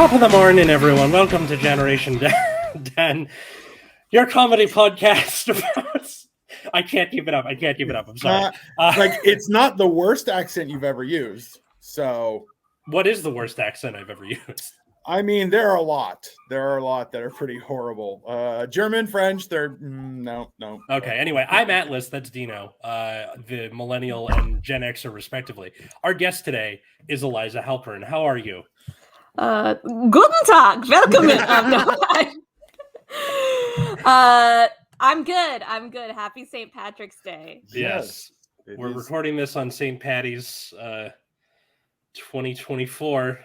Top of the morning, everyone. Welcome to Generation 10, your comedy podcast about... I can't keep it up. I'm sorry. It's not the worst accent you've ever used. So, what is the worst accent I've ever used? I mean, there are a lot. There are a lot that are pretty horrible. German, French, they're no. Okay, anyway, I'm Atlas. That's Dino, the millennial and Gen Xer, respectively. Our guest today is Elyza Halpern. How are you? Guten Tag, welcome. I'm good. Happy St. Patrick's Day. Yes. We're recording this on St. Patty's 2024.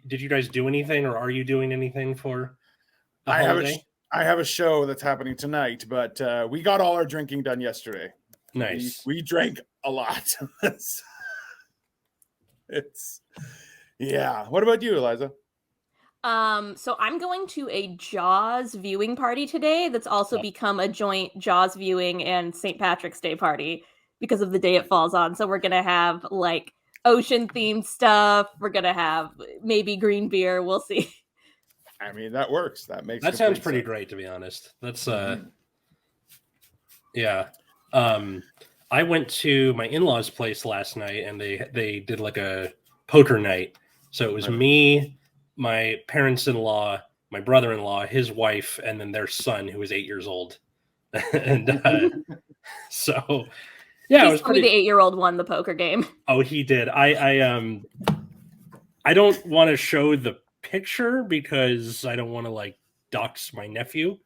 Did you guys do anything, or are you doing anything for the holiday? I have a show that's happening tonight, but we got all our drinking done yesterday. Nice. We drank a lot. Yeah. What about you, Elyza? So I'm going to a Jaws viewing party today that's also become a joint Jaws viewing and St. Patrick's Day party because of the day it falls on. So we're going to have like ocean themed stuff. We're going to have maybe green beer. We'll see. I mean, that works. That sounds pretty great, to be honest. That's yeah. I went to my in-laws' place last night and they did like a poker night. So it was me, my parents-in-law, my brother-in-law, his wife, and then their son, who was 8 years old. And so, yeah, it was pretty... The 8-year-old won the poker game. Oh, he did. I don't want to show the picture because I don't want to like dox my nephew.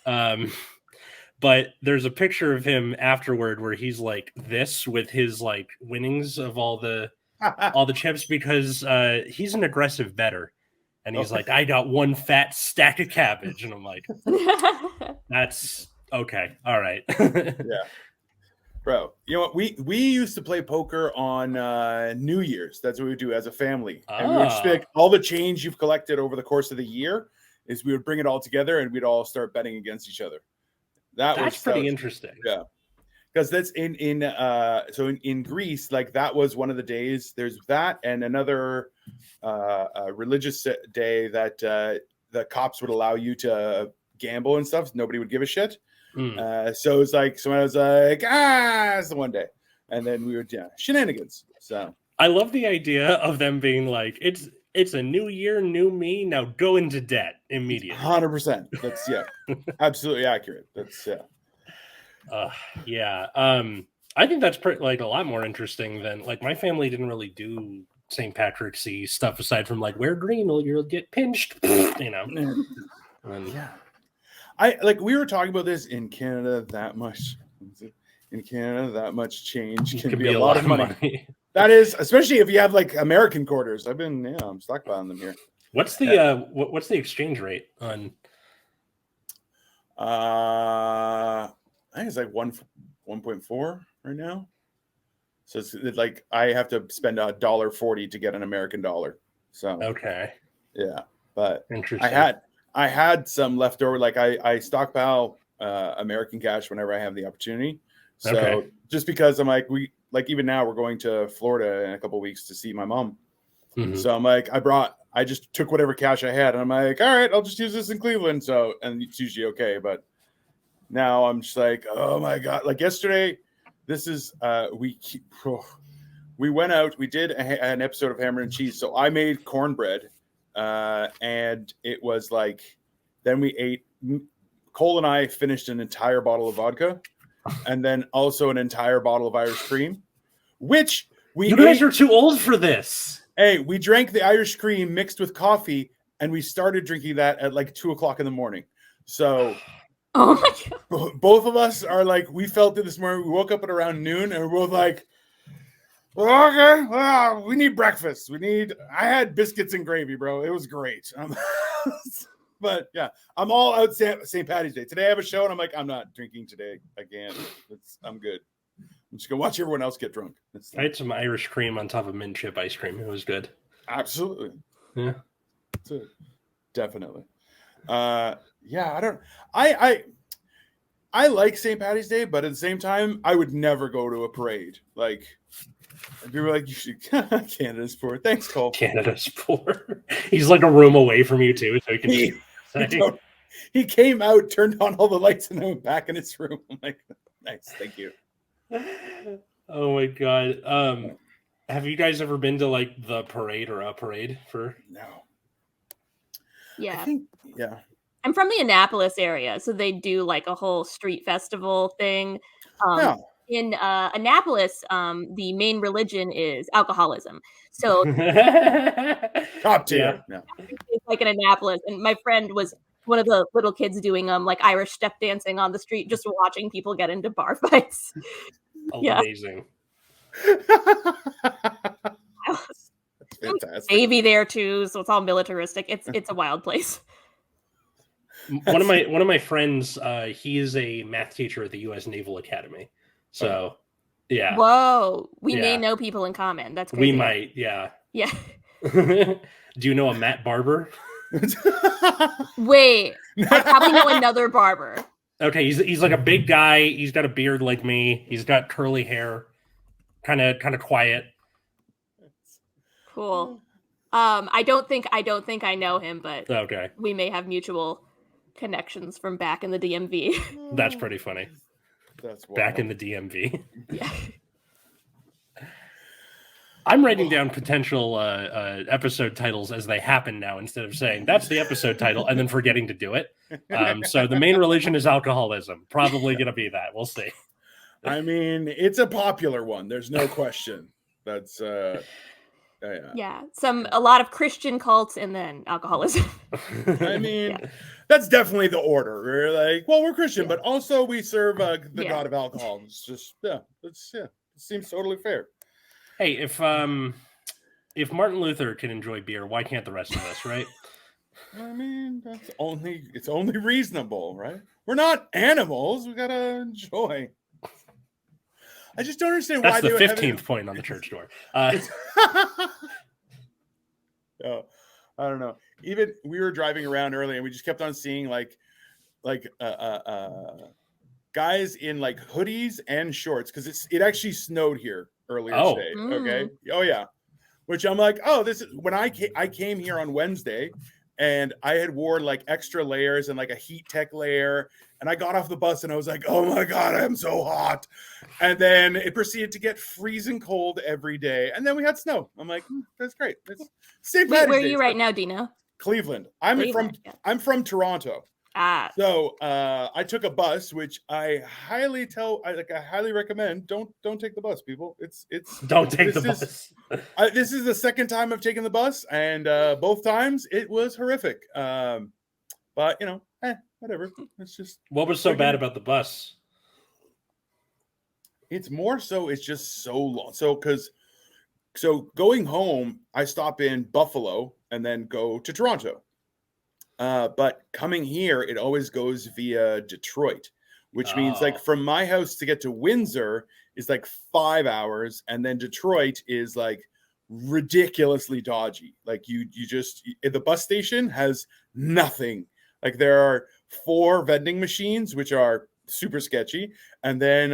But there's a picture of him afterward where he's like this with his like winnings of all the chips because he's an aggressive bettor, and he's like, I got one fat stack of cabbage, and I'm like, that's okay, all right. Yeah, bro, you know what, we used to play poker on New Year's. That's what we would do as a family. And we would just pick all the change you've collected over the course of the year is we would bring it all together and we'd all start betting against each other. That's pretty interesting. Yeah. Because that's in Greece, like that was one of the days. There's that and another religious day that the cops would allow you to gamble and stuff. So nobody would give a shit. So it's like someone was like, it's the one day, and then we would shenanigans. So I love the idea of them being like, it's a new year, new me. Now go into debt immediately. 100%. That's absolutely accurate. That's I think that's like a lot more interesting than like my family didn't really do St. Patrick's-y stuff aside from like wear green or you'll get pinched, you know. We were talking about this in Canada. That much change can be a lot of money. That is, especially if you have like American quarters. I'm stockpiling them here. What's the what's the exchange rate on? I think it's like 1.4 right now. So it's like I have to spend $1.40 to get an American dollar. So okay, yeah, but interesting. I had some leftover. Like I stockpile American cash whenever I have the opportunity. So just because I'm like even now we're going to Florida in a couple of weeks to see my mom. Mm-hmm. So I'm like I just took whatever cash I had and I'm like, all right, I'll just use this in Cleveland. So and it's usually okay, but now I'm just like, oh my god! Like yesterday, this is we went out. We did an episode of Hammer and Cheese. So I made cornbread, and it was like. Then we ate. Cole and I finished an entire bottle of vodka, and then also an entire bottle of Irish cream, which you guys are too old for this. Hey, we drank the Irish cream mixed with coffee, and we started drinking that at like 2:00 in the morning. So. Oh my god! Both of us are like, we felt it this morning. We woke up at around noon, and we're both like, okay, well, we need breakfast. I had biscuits and gravy, bro. It was great. But yeah, I'm all out St. Patty's Day. Today I have a show, and I'm like, I'm not drinking today again. I'm good. I'm just gonna watch everyone else get drunk. I had some Irish cream on top of mint chip ice cream. It was good. Absolutely. Yeah. Definitely. I like St. Patty's Day, but at the same time, I would never go to a parade. Like, And people were like, you should Canada's poor. Thanks, Cole. Canada's poor. He's like a room away from you too, so he can just he came out, turned on all the lights, and then went back in his room. I'm like, nice, thank you. Oh my god. Have you guys ever been to like the parade or a parade for? No. Yeah. I think, yeah. I'm from the Annapolis area, so they do like a whole street festival thing. In Annapolis, the main religion is alcoholism. So top tier. Yeah. It's like in Annapolis, and my friend was one of the little kids doing like Irish step dancing on the street, just watching people get into bar fights. Amazing. Fantastic. Navy there too, so it's all militaristic. It's a wild place. One of my friends, he is a math teacher at the U.S. Naval Academy. So, yeah. Whoa, we may know people in common. That's crazy. We might, yeah. Yeah. Do you know a Matt Barber? Wait, I probably know another barber. Okay, he's like a big guy. He's got a beard like me. He's got curly hair, kind of quiet. Cool. I don't think I know him, but okay, we may have mutual connections from back in the DMV. That's pretty funny. That's wild. Back in the DMV. Yeah. I'm writing down potential episode titles as they happen now, instead of saying that's the episode title and then forgetting to do it. So the main religion is alcoholism. Probably going to be that. We'll see. I mean, it's a popular one. There's no question. That's yeah. A lot of Christian cults and then alcoholism. I mean, that's definitely the order. We're like, well, we're Christian, but also we serve the god of alcohol. It's just it seems totally fair. Hey, if Martin Luther can enjoy beer, why can't the rest of us, right? I mean, it's only reasonable, right? We're not animals. We gotta enjoy. I just don't understand why that's the 15th point on the church door. Oh, I don't know. Even we were driving around early, and we just kept on seeing like guys in like hoodies and shorts, because it actually snowed here earlier today. Okay. Oh yeah. Which I'm like, oh, this is when I came here on Wednesday, and I had worn like extra layers and like a heat tech layer, and I got off the bus and I was like, oh my god, I am so hot. And then it proceeded to get freezing cold every day, and then we had snow. I'm like, that's great. That's St. Wait, where are you right now, Dino? Cleveland. I'm from Toronto. So I took a bus, which I highly recommend. Don't take the bus, people. Don't take the bus. This is the second time I've taken the bus, and both times it was horrific. But whatever. It's just, what was so bad about the bus? It's more so it's just so long. So going home, I stop in Buffalo and then go to Toronto. But coming here, it always goes via Detroit, which means like from my house to get to Windsor is like 5 hours. And then Detroit is like ridiculously dodgy. Like the bus station has nothing. Like there are 4 vending machines, which are super sketchy. And then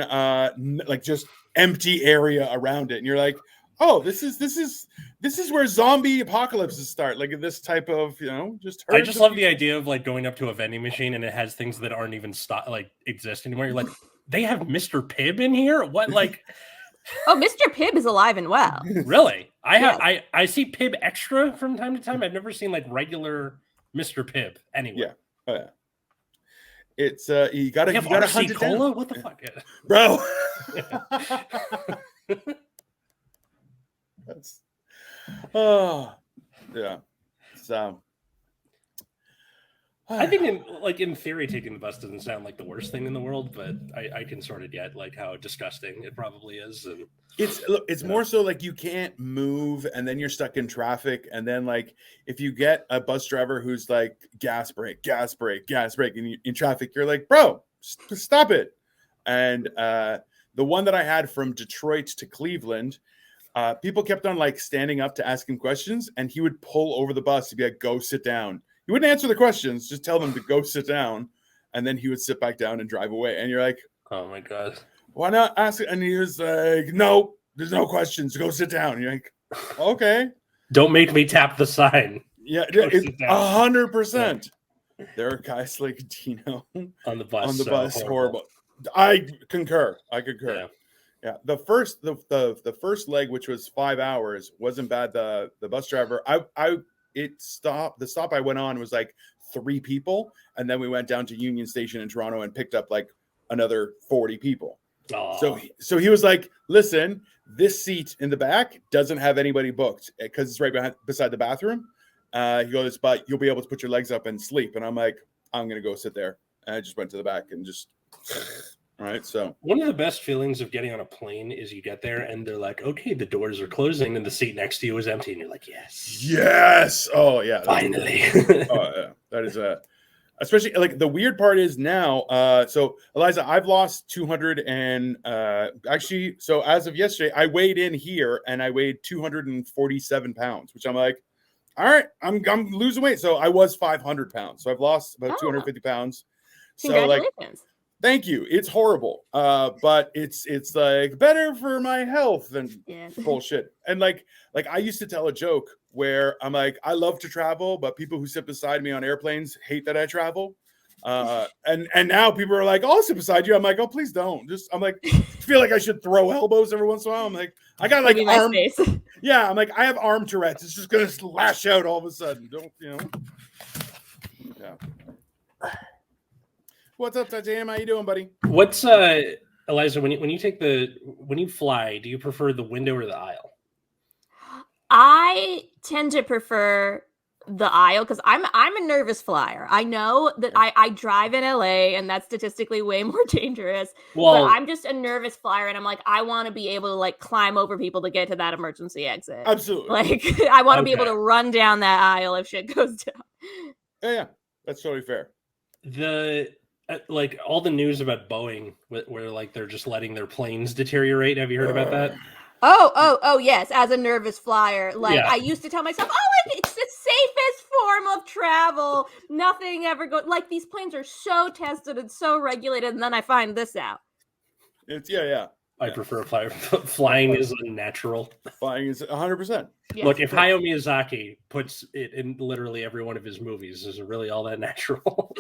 like just empty area around it. And you're like, oh, this is where zombie apocalypses start. Like this type of, just. I just love the idea of like going up to a vending machine and it has things that aren't even exist anymore. You're like, they have Mr. Pibb in here? What, like? Oh, Mr. Pibb is alive and well. Really? I see Pibb Extra from time to time. I've never seen like regular Mr. Pibb anywhere. Yeah. Oh, yeah. It's you gotta hunt it down. What the fuck, bro? That's yeah. So I think in theory taking the bus doesn't sound like the worst thing in the world, but I can sort of get like how disgusting it probably is. And it's more so like you can't move, and then you're stuck in traffic, and then like if you get a bus driver who's like gas brake and in traffic, you're like, bro, stop it. And the one that I had from Detroit to Cleveland, people kept on like standing up to ask him questions, and he would pull over the bus to be like, go sit down. He wouldn't answer the questions, just tell them to go sit down, and then he would sit back down and drive away. And you're like, oh my god, why not ask it? And he was like, no, there's no questions. Go sit down. And you're like, okay. Don't make me tap the sign. Yeah, it's 100%. There are guys like Dino on the bus. Horrible. I concur. Yeah. The first leg, which was 5 hours, wasn't bad. The bus driver, the stop I went on was like 3 people, and then we went down to Union Station in Toronto and picked up like another 40 people. Aww. So he was like, listen, this seat in the back doesn't have anybody booked because it's right beside the bathroom. He goes, but you'll be able to put your legs up and sleep. And I'm like, I'm going to go sit there. And I just went to the back and just, all right. So one of the best feelings of getting on a plane is you get there and they're like, okay, the doors are closing and the seat next to you is empty. And you're like, yes. Oh yeah. Finally. Oh yeah. That is especially like the weird part is now, so Elyza, I've lost 200 and actually, so as of yesterday, I weighed in here and I weighed 247 pounds, which I'm like, all right, I'm losing weight. So I was 500 pounds. So I've lost about 250 pounds. Congratulations. So like, thank you. It's horrible. But it's like better for my health than bullshit. And like I used to tell a joke where I'm like, I love to travel, but people who sit beside me on airplanes hate that I travel. And now people are like, I'll sit beside you. I'm like, oh, please don't. I'm like, feel like I should throw elbows every once in a while. I'm like, I got like arm. Yeah, I'm like, I have arm Tourette's. It's just gonna lash out all of a sudden. Don't Yeah. What's up, Titanium? How you doing, buddy? What's Elyza, when you fly, do you prefer the window or the aisle? I tend to prefer the aisle because I'm a nervous flyer. I know that I drive in LA and that's statistically way more dangerous. But I'm just a nervous flyer and I'm like, I want to be able to like climb over people to get to that emergency exit. Absolutely. Like I want to be able to run down that aisle if shit goes down. Yeah, that's totally fair. The like all the news about Boeing where like they're just letting their planes deteriorate. Have you heard about that? Oh, yes. As a nervous flyer, like I used to tell myself, it's the safest form of travel. Nothing ever goes. Like these planes are so tested and so regulated, and then I find this out. It's I prefer flyer. Flying is unnatural. Flying is 100%. Yes. Look, if Hayao Miyazaki puts it in literally every one of his movies, is it really all that natural?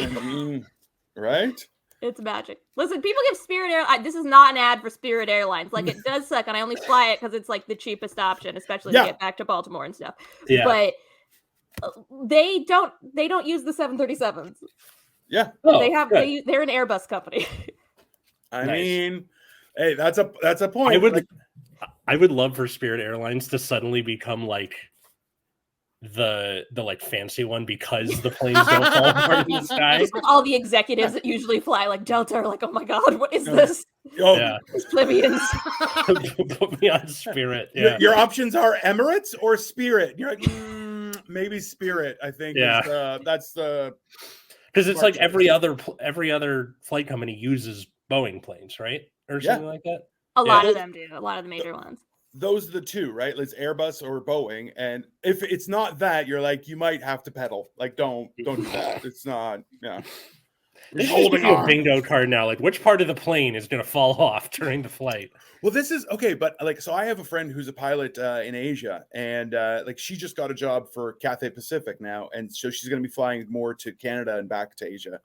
Right? It's magic. Listen, people give Spirit Airlines. This is not an ad for Spirit Airlines. Like, it does suck, and I only fly it because it's like the cheapest option, especially to get back to Baltimore and stuff. Yeah. But they don't use the 737s. Yeah. They're an Airbus company. I mean, hey, that's a point. I would love for Spirit Airlines to suddenly become like the like fancy one because the planes don't fall apart in the sky. All the executives that usually fly like Delta are like, oh my god, what is this? Yeah, plebeians. Put me on Spirit. Yeah, your options are Emirates or Spirit. You're like, maybe Spirit. I think. Yeah, that's the because it's like every other flight company uses Boeing planes, right, or something like that. A lot of them do. A lot of the major ones. Those are the two, right? It's Airbus or Boeing. And if it's not that, you're like, you might have to pedal. Like, don't do that. It's not, They holding a bingo card now. Like, which part of the plane is going to fall off during the flight? Well, this is okay. But like, so I have a friend who's a pilot in Asia, and like she just got a job for Cathay Pacific now. And so she's going to be flying more to Canada and back to Asia.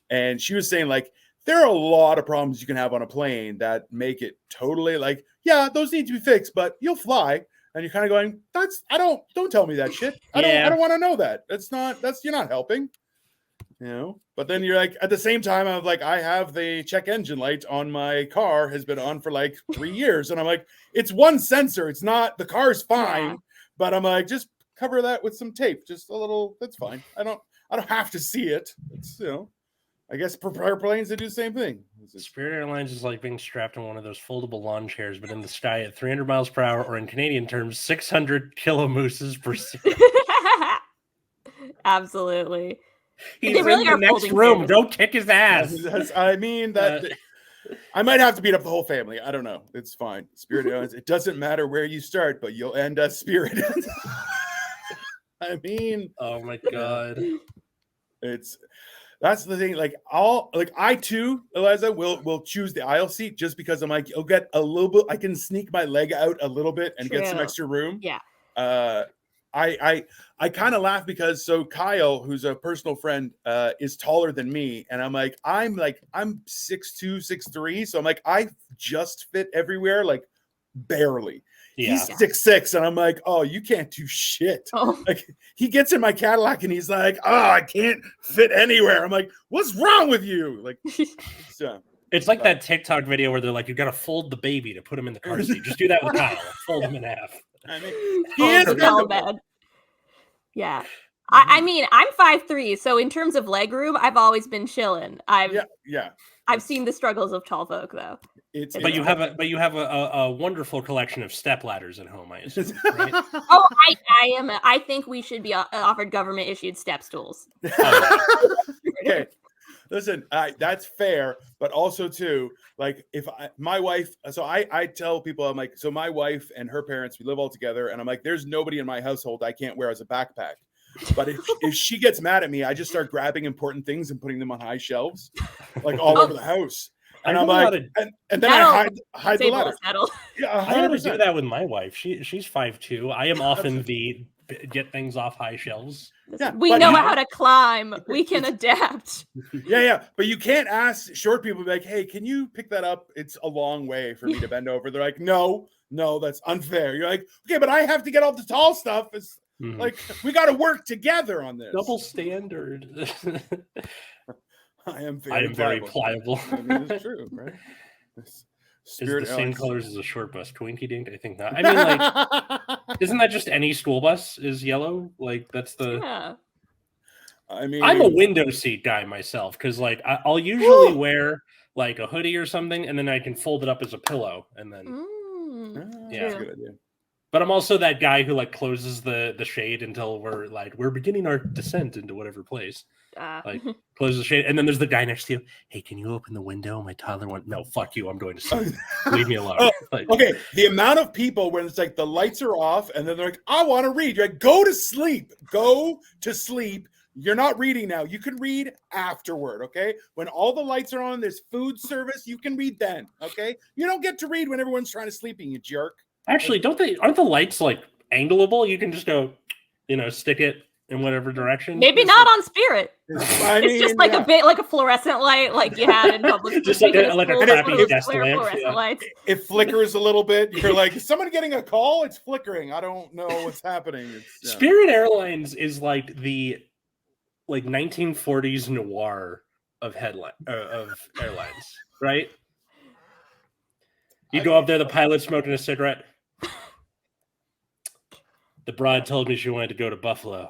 And she was saying like, there are a lot of problems you can have on a plane that make it totally like, yeah, those need to be fixed, but you'll fly. And you're kind of going, don't tell me that shit. I don't want to know that. You're not helping, but then you're like, at the same time, I'm like, I have the check engine light on my car has been on for like 3 years. And I'm like, it's one sensor. It's not, the car's fine, but I'm like, just cover that with some tape, just a little, that's fine. I don't have to see it. It's, I guess prepare planes to do the same thing. Spirit Airlines is like being strapped in one of those foldable lawn chairs, but in the sky at 300 miles per hour, or in Canadian terms, 600 kilomooses per second. Absolutely. He's in the next room. Chairs. Don't kick his ass. I mean, that I might have to beat up the whole family. I don't know. It's fine. Spirit Airlines, it doesn't matter where you start, but you'll end at Spirit. I mean. Oh, my God. It's... That's the thing. Like I too, Elyza, will choose the aisle seat just because I'm like, I'll get a little bit. I can sneak my leg out a little bit and get some extra room. Yeah. I kind of laugh because Kyle, who's a personal friend, is taller than me, and I'm 6'2", 6'3", so I'm like, I just fit everywhere, like barely. Yeah. He's 6'6", and I'm like, oh, you can't do shit. Oh. Like he gets in my Cadillac and he's like, oh, I can't fit anywhere. I'm like, what's wrong with you? Like, it's like that TikTok video where they're like, you got to fold the baby to put him in the car seat. Just do that with Kyle. Fold him in half. I mean, he is so bad. Yeah. I mean, I'm 5'3", so in terms of leg room, I've always been chilling. I've seen the struggles of tall folk, though. But you have a wonderful collection of step ladders at home, I assume, right? Oh, I think we should be offered government issued step stools. Okay, listen, that's fair, but also too, like if my wife, so I tell people, I'm like, so my wife and her parents, we live all together, and I'm like, there's nobody in my household I can't wear as a backpack. But if she gets mad at me, I just start grabbing important things and putting them on high shelves, like all over the house. And I'm like, and then I hide the ladder. Yeah, I had to do that with my wife. She's 5'2". I am often the get things off high shelves. Yeah, we know how to climb. We can adapt. Yeah. But you can't ask short people, be like, hey, can you pick that up? It's a long way for me to bend over. They're like, no, that's unfair. You're like, okay, but I have to get all the tall stuff. It's like, we got to work together on this. Double standard. I am very pliable. I mean, it's true, right? Is the same colors as a short bus? Twinkie dink? I think not. I mean, like, isn't that just any school bus is yellow? Like, that's the. Yeah. I mean, I'm a window seat guy myself because, like, I'll usually wear like a hoodie or something, and then I can fold it up as a pillow, and then that's a good idea. But I'm also that guy who like closes the shade until we're beginning our descent into whatever place. Like close the shade, and then there's the guy next to you. Hey, can you open the window? My toddler went. No, fuck you. I'm going to sleep. Leave me alone. Okay, the amount of people when it's like the lights are off, and then they're like, "I want to read." You're like, "Go to sleep. Go to sleep. You're not reading now. You can read afterward. Okay, when all the lights are on, there's food service. You can read then. Okay, you don't get to read when everyone's trying to sleep. You jerk. Actually, aren't the lights like angleable? You can just go, stick it in whatever direction. Maybe not on Spirit. It's just like a bit like a fluorescent light, like you had in public. Just like a crappy desk lamp. It flickers a little bit. You're like, is someone getting a call? It's flickering. I don't know what's happening. Spirit Airlines is like the 1940s noir of airlines, right? You go up there, the pilot smoking a cigarette. The broad told me she wanted to go to Buffalo.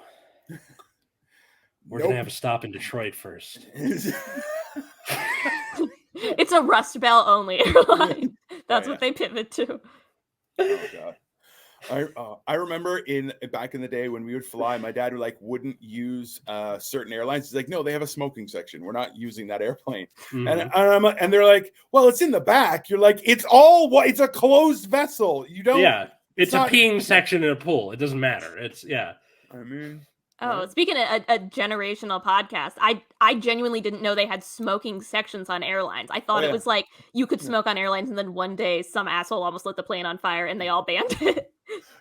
We're going to have a stop in Detroit first. It's a Rust Belt only airline. That's what they pivot to. Oh, God. I remember back in the day when we would fly, my dad wouldn't use certain airlines. He's like, no, they have a smoking section. We're not using that airplane. Mm-hmm. And they're like, well, it's in the back. You're like, it's a closed vessel. You don't. Yeah, it's a peeing section in a pool. It doesn't matter. I mean. Oh, speaking of a generational podcast, I genuinely didn't know they had smoking sections on airlines. I thought it was like you could smoke on airlines, and then one day some asshole almost lit the plane on fire, and they all banned it.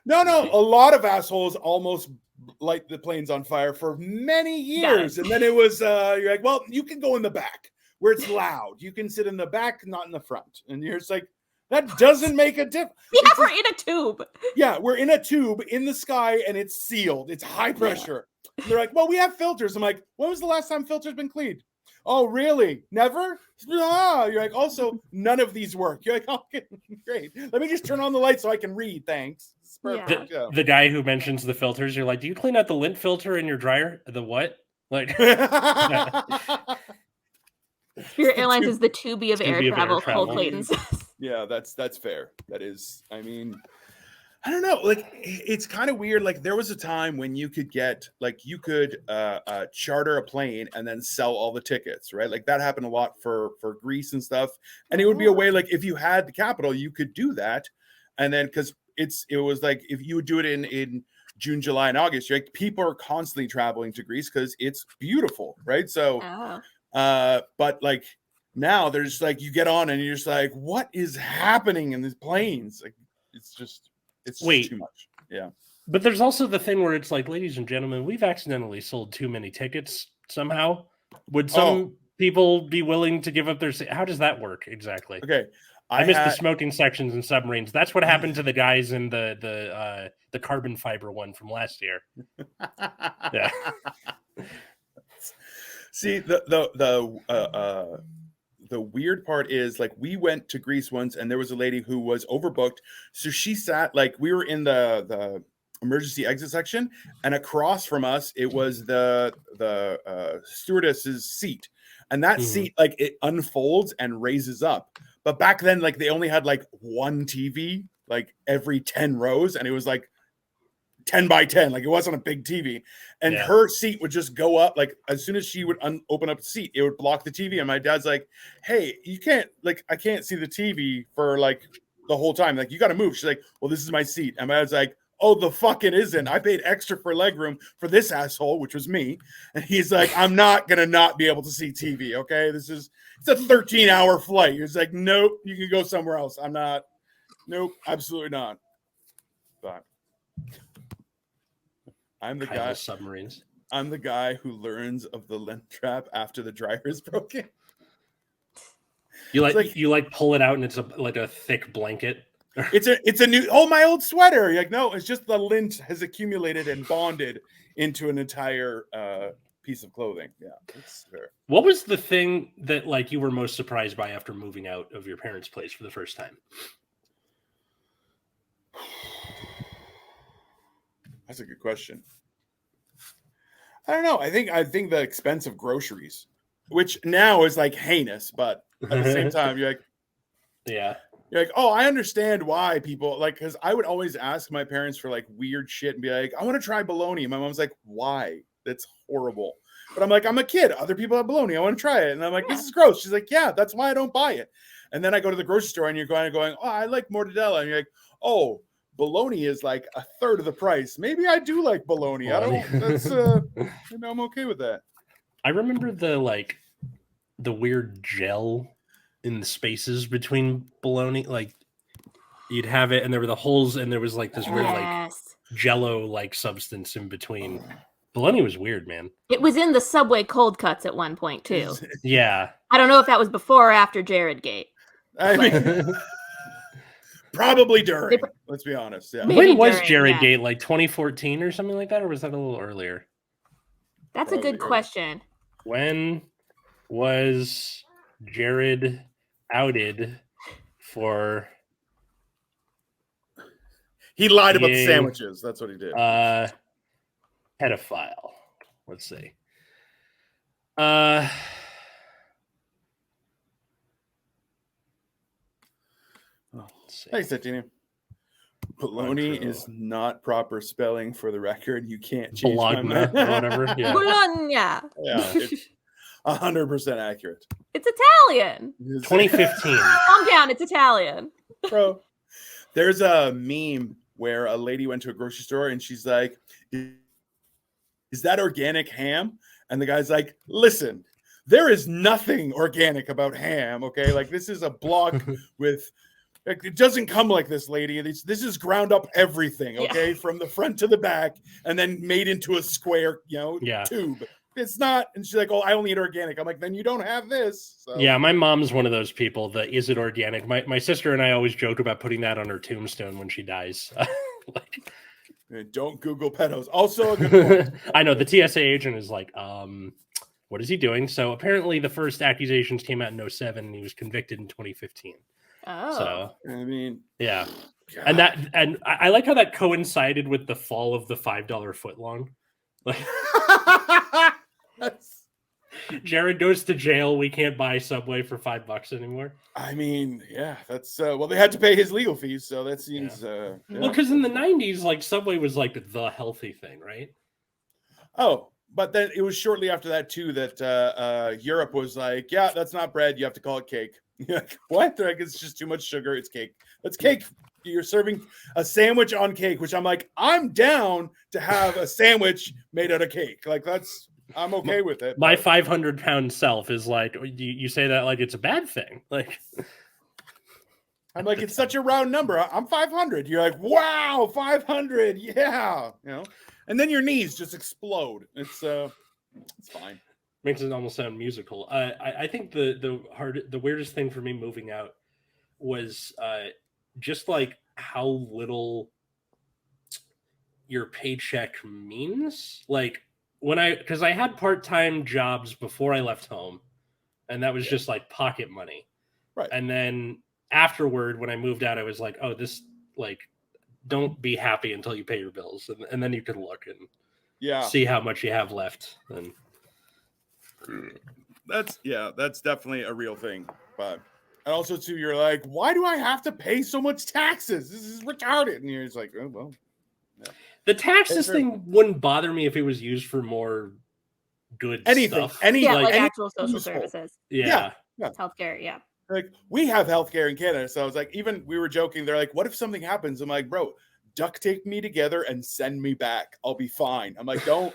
No. A lot of assholes almost light the planes on fire for many years, and then it was you're like, well, you can go in the back where it's loud. You can sit in the back, not in the front, and you're just like. That doesn't make a difference. Yeah, we're in a tube. Yeah, we're in a tube in the sky, and it's sealed. It's high pressure. Yeah. They're like, well, we have filters. I'm like, when was the last time filters been cleaned? Oh, really? Never? Ah. You're like, also, none of these work. You're like, okay, great. Let me just turn on the light so I can read. Thanks. It's perfect. Yeah. The guy who mentions the filters, you're like, do you clean out the lint filter in your dryer? The what? Like... Spirit Airlines is the Tubi of air travel. Cole Clayton says. Yeah, that's fair. That is, I mean, I don't know. Like, it's kind of weird. Like, there was a time when you could charter a plane and then sell all the tickets, right? Like, that happened a lot for Greece and stuff. And it would be a way, like, if you had the capital, you could do that. And then, because it was like, if you would do it in June, July, and August, you're like, people are constantly traveling to Greece because it's beautiful, right? So, but like now there's like, you get on and you're just like, what is happening in these planes? Like, it's just too much. Yeah. But there's also the thing where it's like, ladies and gentlemen, we've accidentally sold too many tickets somehow. Would some people be willing to give up their... How does that work exactly? Okay. I missed the smoking sections and submarines. That's what happened to the guys in the carbon fiber one from last year. Yeah. See, the weird part is, like, we went to Greece once and there was a lady who was overbooked. So she sat, like, we were in the emergency exit section, and across from us, it was the stewardess's seat. And that seat, like, it unfolds and raises up. But back then, like, they only had like one TV, like every 10 rows. And it was like 10 by 10, like it wasn't a big TV, and her seat would just go up. Like as soon as she would open up the seat, it would block the TV. And my dad's like, hey, you can't, like, I can't see the TV for like the whole time, like you got to move. She's like, well, this is my seat. And my dad's like, oh, the fuck it isn't. I paid extra for legroom for this asshole, which was me. And he's like, I'm not gonna not be able to see TV. Okay, it's a 13-hour flight. He's like, nope, you can go somewhere else. I'm not. Nope, absolutely not. But I'm the guy. Submarines. I'm the guy who learns of the lint trap after the dryer is broken. You like pull it out and it's like a thick blanket. It's a new, my old sweater. You're like, no, it's just the lint has accumulated and bonded into an entire piece of clothing. Yeah, that's fair. What was the thing that like you were most surprised by after moving out of your parents' place for the first time? That's a good question. I don't know. I think the expense of groceries, which now is like heinous, but at the same time, you're like, yeah. You're like, oh, I understand why people like, because I would always ask my parents for like weird shit and be like, I want to try bologna. My mom's like, why? That's horrible. But I'm like, I'm a kid. Other people have bologna. I want to try it. And I'm like, this is gross. She's like, yeah, that's why I don't buy it. And then I go to the grocery store and you're going, oh, I like mortadella. And you're like, oh, bologna is like a third of the price. Maybe I do like bologna. I'm okay with that. I remember the weird gel in the spaces between bologna, like you'd have it and there were the holes and there was like this weird like jello like substance in between. Bologna was weird, man. It was in the Subway cold cuts at one point too. Yeah. I don't know if that was before or after Jared Gate. I mean, probably during. Let's be honest. Yeah. When was Jared Gate? Like 2014 or something like that, or was that a little earlier? That's probably a good question. When was Jared outed for? He lied about the sandwiches. That's what he did. Pedophile. Let's see. Thanks, Dino. Bologna is not proper spelling for the record. You can't change my mind. Or whatever. Yeah. Bologna. Yeah, it's 100% accurate. It's Italian. 2015. Calm down. It's Italian. Bro, there's a meme where a lady went to a grocery store and she's like, is that organic ham? And the guy's like, listen, there is nothing organic about ham, okay? Like, this is a block with... Like, it doesn't come like this, lady. This is ground up everything, okay? Yeah. From the front to the back and then made into a square, tube. It's not. And she's like, oh, I only eat organic. I'm like, then you don't have this. So. Yeah, my mom's one of those people that is it organic. My sister and I always joke about putting that on her tombstone when she dies. Don't Google pedos. Also a good point. I know the TSA agent is like, what is he doing? So apparently the first accusations came out in 2007 and he was convicted in 2015. Oh, so I mean, yeah, God. And I like how that coincided with the fall of the $5 footlong. Like, Jared goes to jail. We can't buy Subway for $5 anymore. I mean, yeah, that's well, they had to pay his legal fees, so that seems well, because in the 90s, like Subway was like the healthy thing, right? Oh, but then it was shortly after that too that Europe was like, yeah, that's not bread. You have to call it cake. You're like, what? They're like, it's just too much sugar. It's cake. That's cake. you're serving a sandwich on cake, which I'm like, I'm down to have a sandwich made out of cake. Like I'm okay with it. My 500-pound self is like, you say that like it's a bad thing. Like, I'm like, it's such a round number. I'm 500. You're like, wow, 500. Yeah. And then your knees just explode. It's fine. Makes it almost sound musical. I think the weirdest thing for me moving out was just like how little your paycheck means. Like because I had part-time jobs before I left home, and that was just like pocket money. Right. And then afterward, when I moved out, I was like, oh, this like, don't be happy until you pay your bills, and then you can look and see how much you have left. And that's definitely a real thing. But and also too, you're like, why do I have to pay so much taxes? This is retarded. And you're just like, oh well. Yeah. The taxes thing wouldn't bother me if it was used for more good stuff. Like actual social services. Yeah. Healthcare, yeah. Like, we have healthcare in Canada. So I was like, even we were joking, they're like, what if something happens? I'm like, bro, duct tape me together and send me back. I'll be fine. I'm like, don't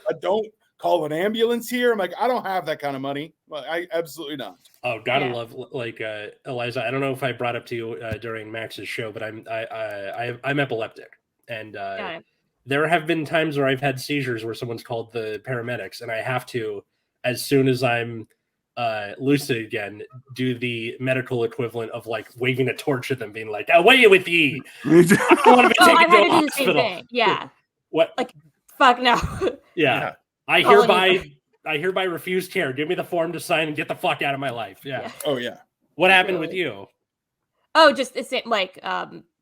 call an ambulance here. I'm like, I don't have that kind of money. Well, I absolutely not. Oh, gotta love like Elyza. I don't know if I brought up to you during Max's show, but I'm epileptic, and there have been times where I've had seizures where someone's called the paramedics, and I have to, as soon as I'm lucid again, do the medical equivalent of like waving a torch at them, being like, "Away with ye!" I don't want to be taken to a hospital. Yeah. What? Like, fuck no. Yeah. I hereby refuse care. Give me the form to sign and get the fuck out of my life. Yeah. Oh yeah. What happened with you? Oh, just it's like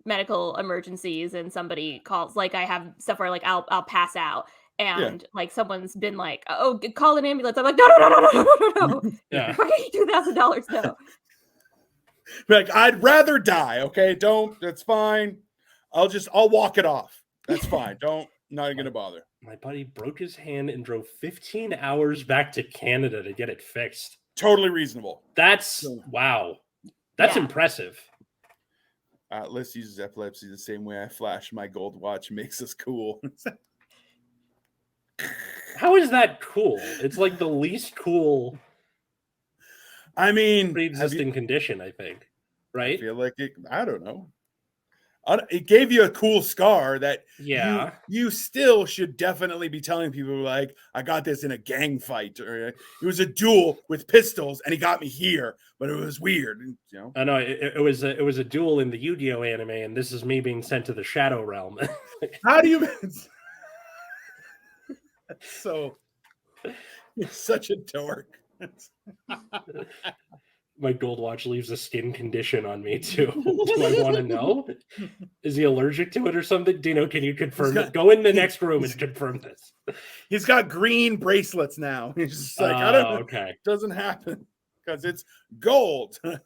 medical emergencies, and somebody calls. Like, I have stuff where like I'll pass out, and like someone's been like, "Oh, call an ambulance." I'm like, no. Yeah. $2,000 no. Like, I'd rather die. Okay, don't. That's fine. I'll walk it off. That's fine. Not even gonna bother. My buddy broke his hand and drove 15 hours back to Canada to get it fixed. Totally reasonable. Wow. That's impressive. Atlas uses epilepsy the same way I flash my gold watch makes us cool. How is that cool? It's like the least cool. I mean, pre-existing condition, I think. Right? I feel like I don't know. It gave you a cool scar that you still should definitely be telling people, like, I got this in a gang fight, or it was a duel with pistols and he got me here, but it was weird. I know it was a duel in the Yu-Gi-Oh anime, and this is me being sent to the Shadow Realm. How do you? So you're such a dork. My gold watch leaves a skin condition on me too. Do I want to know? Is he allergic to it or something? Dino, can you confirm it? Go in the next room and confirm this. He's got green bracelets now. He's just like, I don't know. Okay. It doesn't happen because it's gold. Do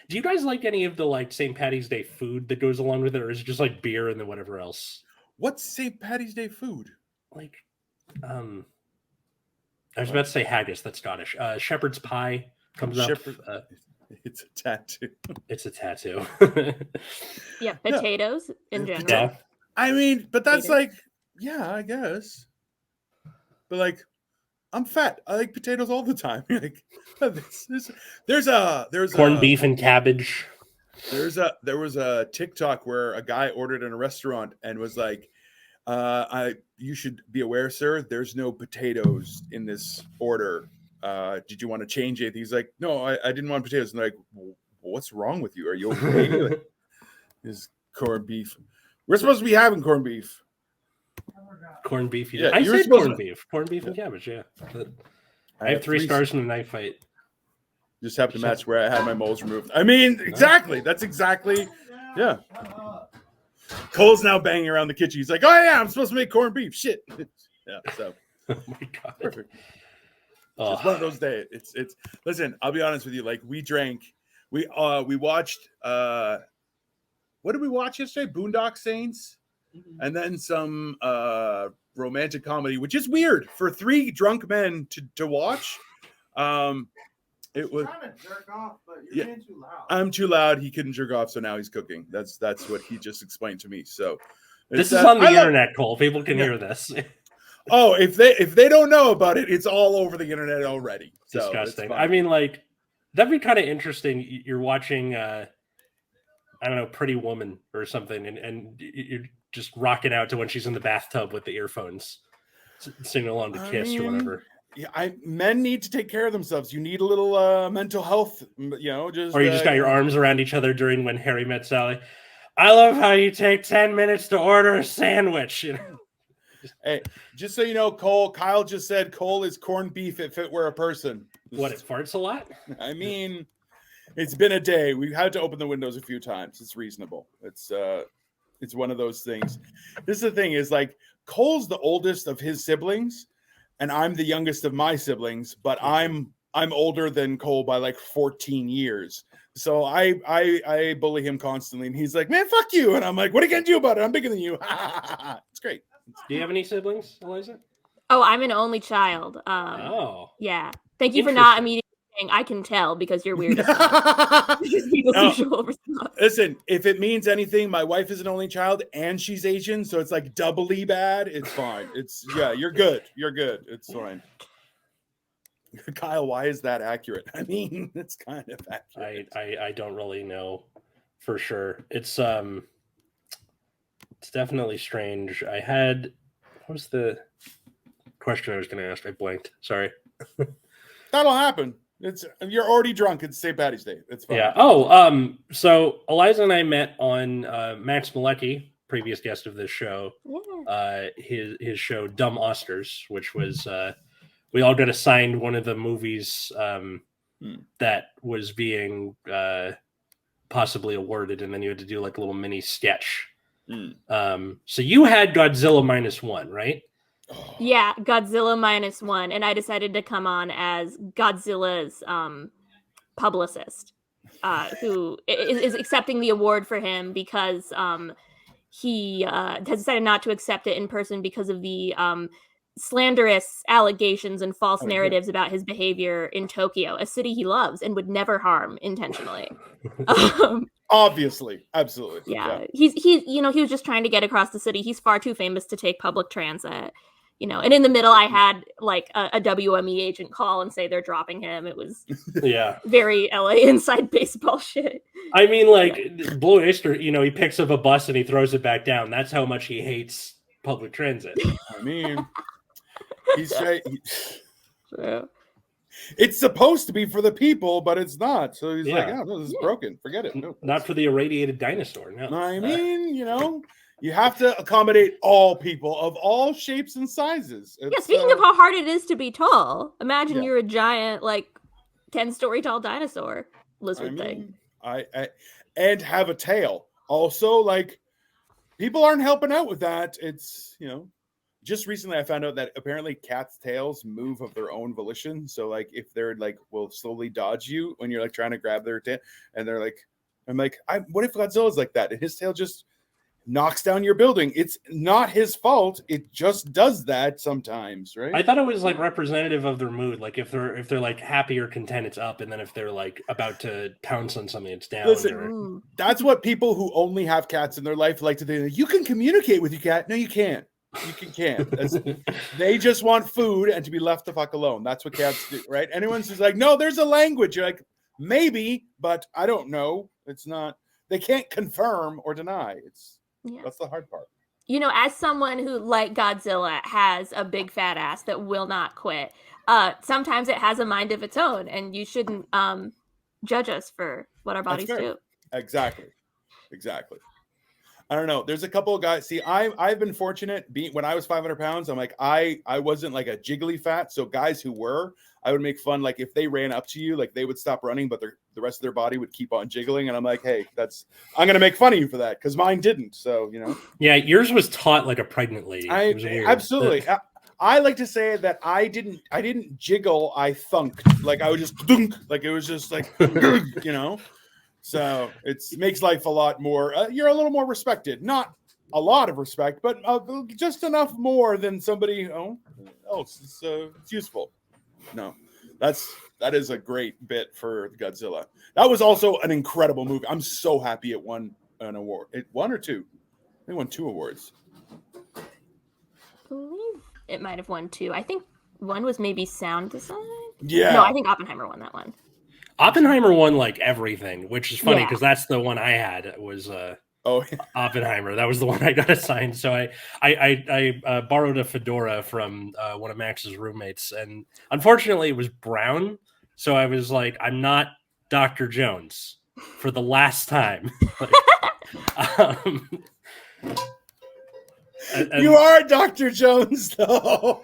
you guys like any of the like St. Patty's Day food that goes along with it, or is it just like beer and then whatever else? What's St. Patty's Day food? Like, I was about to say haggis. That's Scottish. Shepherd's pie. Comes up. It's a tattoo. It's a tattoo. Potatoes in general. Yeah. I mean, but that's like, I guess. But like, I'm fat. I like potatoes all the time. Like, there's corned beef and cabbage. There was a TikTok where a guy ordered in a restaurant and was like, you should be aware, sir, there's no potatoes in this order. Did you want to change it? He's like, no, I didn't want potatoes. And they're like, well, what's wrong with you? Are you okay? Like, is corned beef. We're supposed to be having corned beef. Corned beef. Yeah, I said corned beef. Corned beef and cabbage, yeah. I have 3 stars from the knife fight. Just have to match where I had my moles removed. I mean, exactly. That's exactly, yeah. Cole's now banging around the kitchen. He's like, oh, yeah, I'm supposed to make corned beef. Shit. Yeah, so. Oh, my God. Perfect. It's one of those days. It's listen, I'll be honest with you. Like, we watched what did we watch yesterday? Boondock Saints, and then some romantic comedy, which is weird for 3 drunk men to watch. It was trying to jerk off, but you're being too loud. I'm too loud. He couldn't jerk off, so now he's cooking. That's what he just explained to me. So this is on the internet, Cole. People can hear this. Oh, if they don't know about it, it's all over the internet already. So disgusting. I mean, like, that'd be kind of interesting. You're watching, I don't know, Pretty Woman or something, and you're just rocking out to when she's in the bathtub with the earphones, singing along to Kiss or whatever. Yeah, men need to take care of themselves. You need a little mental health, or you just got your arms around each other during When Harry Met Sally. I love how you take 10 minutes to order a sandwich. You know? Hey, just so you know, Kyle just said Cole is corned beef if it were a person. What, it farts a lot? I mean, it's been a day. We've had to open the windows a few times. It's reasonable. It's one of those things. This is the thing is like Cole's the oldest of his siblings, and I'm the youngest of my siblings, but I'm older than Cole by like 14 years. So I bully him constantly, and he's like, "Man, fuck you!" And I'm like, "What are you gonna do about it? I'm bigger than you." It's great. Do you have any siblings, Elyza? Oh, I'm an only child. Yeah. Thank you for not immediately saying I can tell because you're weird. Listen, if it means anything, my wife is an only child and she's Asian, so it's like doubly bad. It's fine. You're good. You're good. It's fine. Kyle, why is that accurate? I mean, it's kind of accurate. I don't really know for sure. It's definitely strange. What was the question I was going to ask? I blanked. Sorry. That'll happen. You're already drunk. It's St. Patty's Day. It's fine. Yeah. Oh, so Elyza and I met on Max Malecki, previous guest of this show. Yeah. His show Dumb Osters, which was we all got assigned one of the movies that was being possibly awarded, and then you had to do like a little mini sketch. So you had Godzilla -1, right? Yeah, Godzilla -1, and I decided to come on as Godzilla's publicist, who is accepting the award for him because he has decided not to accept it in person because of the slanderous allegations and false narratives about his behavior in Tokyo, a city he loves and would never harm intentionally. Obviously, absolutely. Yeah. He was just trying to get across the city. He's far too famous to take public transit. And in the middle, I had like a WME agent call and say they're dropping him. It was very LA inside baseball shit. I mean, like Blue Oyster, he picks up a bus and he throws it back down. That's how much he hates public transit. I mean, it's supposed to be for the people, but it's not. So he's like, "Oh, no, this is broken. Forget it." No, not for the irradiated dinosaur. No, I mean, you have to accommodate all people of all shapes and sizes. Speaking of how hard it is to be tall, imagine you're a giant, like 10-story tall dinosaur lizard thing. And have a tail. Also, like people aren't helping out with that. It's just recently I found out that apparently cats' tails move of their own volition. So like if they're like will slowly dodge you when you're like trying to grab their tail, and they're like, I'm like, what if Godzilla's like that and his tail just knocks down your building? It's not his fault. It just does that sometimes, right? I thought it was like representative of their mood. Like if they're like happy or content, it's up, and then if they're like about to pounce on something, it's down. Listen, that's what people who only have cats in their life like to think. You can communicate with your cat. No, you can't. You can't. They just want food and to be left the fuck alone. That's what cats do, right? Anyone's just like, no, there's a language. You're like, maybe, but I don't know. It's not. They can't confirm or deny. That's the hard part. As someone who, like Godzilla, has a big fat ass that will not quit, sometimes it has a mind of its own, and you shouldn't judge us for what our bodies do. Exactly. I don't know. There's a couple of guys. See, I've been fortunate. When I was 500 pounds, I'm like, I wasn't like a jiggly fat. So guys who were, I would make fun. Like if they ran up to you, like they would stop running, but the rest of their body would keep on jiggling. And I'm like, hey, I'm going to make fun of you for that because mine didn't. So, Yeah, yours was taught like a pregnant lady. Absolutely. I like to say that I didn't jiggle. I thunked. Like I would just dunk. Like it was just like, So it makes life a lot more. You're a little more respected. Not a lot of respect, but just enough more than somebody else. It's useful. No, That is a great bit for Godzilla. That was also an incredible movie. I'm so happy it won an award. It won or two? They won 2 awards. I believe it might have won 2. I think one was maybe sound design. Yeah. No, I think Oppenheimer won that one. Oppenheimer won like everything, which is funny Yeah. because that's the one I had was Oh, Oppenheimer. That was the one I got assigned. So I borrowed a fedora from one of Max's roommates, and unfortunately it was brown. So I was like, I'm not Dr. Jones for the last time. you are Dr. Jones, though.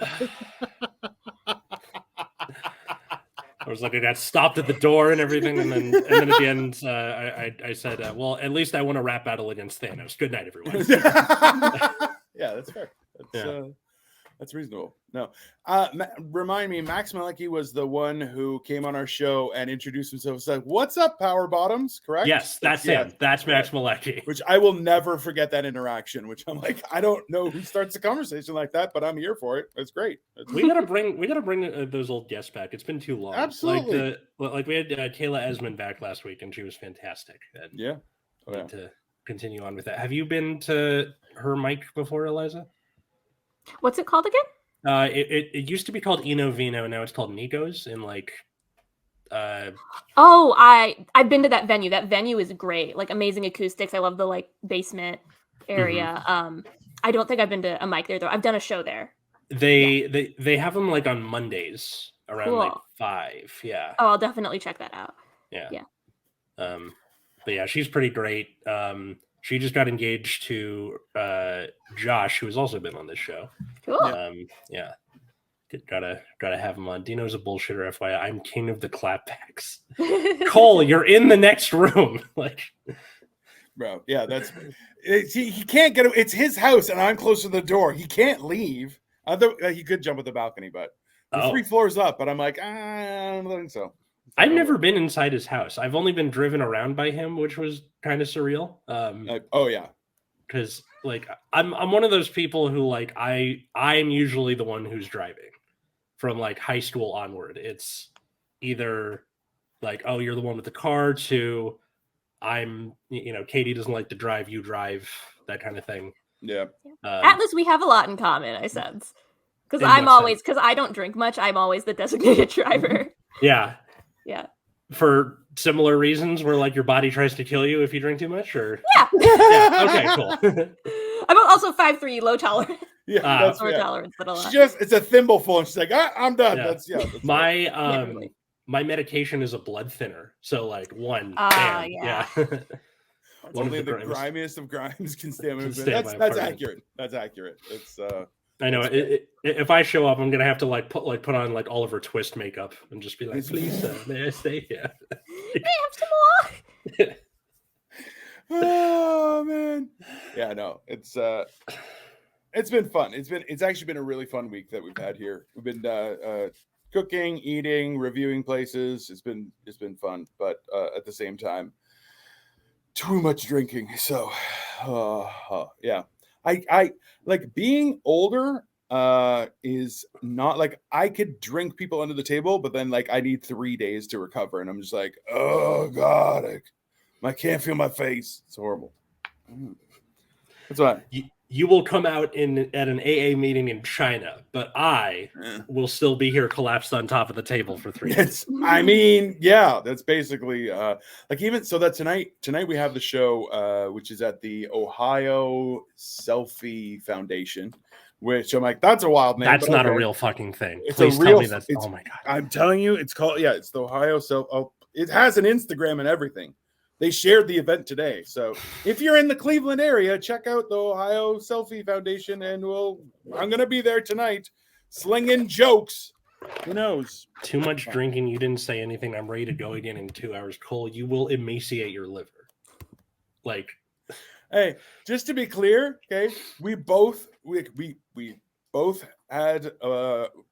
I was like, I got stopped at the door and everything, and then at the end, I said, "Well, at least I won a rap battle against Thanos." Good night, everyone. Yeah, that's fair. Yeah. That's reasonable. No, remind me, Max Malecki was the one who came on our show and introduced himself and said, "What's up, Power Bottoms?" Correct? Yes, that's him. That's Max Malecki. Which I will never forget that interaction. Which I'm like, I don't know who starts a conversation like that, but I'm here for it. It's great. We gotta bring those old guests back. It's been too long. Absolutely. Like we had Kayla Esmond back last week, and she was fantastic. And yeah. we need to continue on with that. Have you been to her mic before, Elyza? What's it called again? It used to be called Eno Vino. Now it's called Nico's in like. Oh, I've been to that venue. That venue is great. Like amazing acoustics. I love the like basement area. I don't think I've been to a mic there though. I've done a show there. They have them like on Mondays around like 5. Yeah. Oh, I'll definitely check that out. Yeah. Yeah. But yeah, she's pretty great. She just got engaged to Josh, who has also been on this show. Cool. Yeah. Gotta have him on. Dino's a bullshitter, FYI. I'm king of the clapbacks. Cole, you're in the next room. Like, bro, yeah, he can't get. It's his house, and I'm close to the door. He can't leave. He could jump at the balcony, but 3 floors up. But I'm like, I don't think so. I've never been inside his house. I've only been driven around by him, which was kind of surreal. Oh yeah, because like I'm one of those people who like I'm usually the one who's driving from like high school onward. It's either like, oh, you're the one with the car, to I'm, Katie doesn't like to drive, you drive, that kind of thing. Yeah. Atlas, we have a lot in common, I sense. Because I don't drink much, I'm always the designated driver. Yeah. Yeah. For similar reasons where like your body tries to kill you if you drink too much, or? Yeah. Yeah. Okay, cool. I'm also 5'3", low tolerance. Yeah, that's tolerance, but a lot. It's a thimbleful, and she's like, I'm done. Yeah. That's my medication is a blood thinner, so like one. Yeah. One only of the grimiest of grimes can stand my That's accurate. That's accurate. It's I know if I show up, I'm gonna have to put on like Oliver Twist makeup and just be like, please, may I stay here? May I have some more? Oh man, yeah, no, it's been fun. It's actually been a really fun week that we've had here. We've been cooking, eating, reviewing places. It's been fun, but at the same time, too much drinking. So, yeah, I like being older. Is not like I could drink people under the table, but then like I need 3 days to recover, and I'm just like, oh god, I can't feel my face. It's horrible. That's why you will come out at an AA meeting in China, but I will still be here collapsed on top of the table for 3 days. I mean, yeah, that's basically like even so that tonight we have the show which is at the Ohio Selfie Foundation, which I'm like, that's a wild name. That's not a real fucking thing. Please tell me that's. Oh my god! I'm telling you, it's called. Yeah, it's the Ohio Self. Oh, it has an Instagram and everything. They shared the event today, so if you're in the Cleveland area, check out the Ohio Selfie Foundation, and I'm gonna be there tonight, slinging jokes. Who knows? Too much drinking. You didn't say anything. I'm ready to go again in 2 hours. Cole, you will emaciate your liver. Like, hey, just to be clear, okay, we both had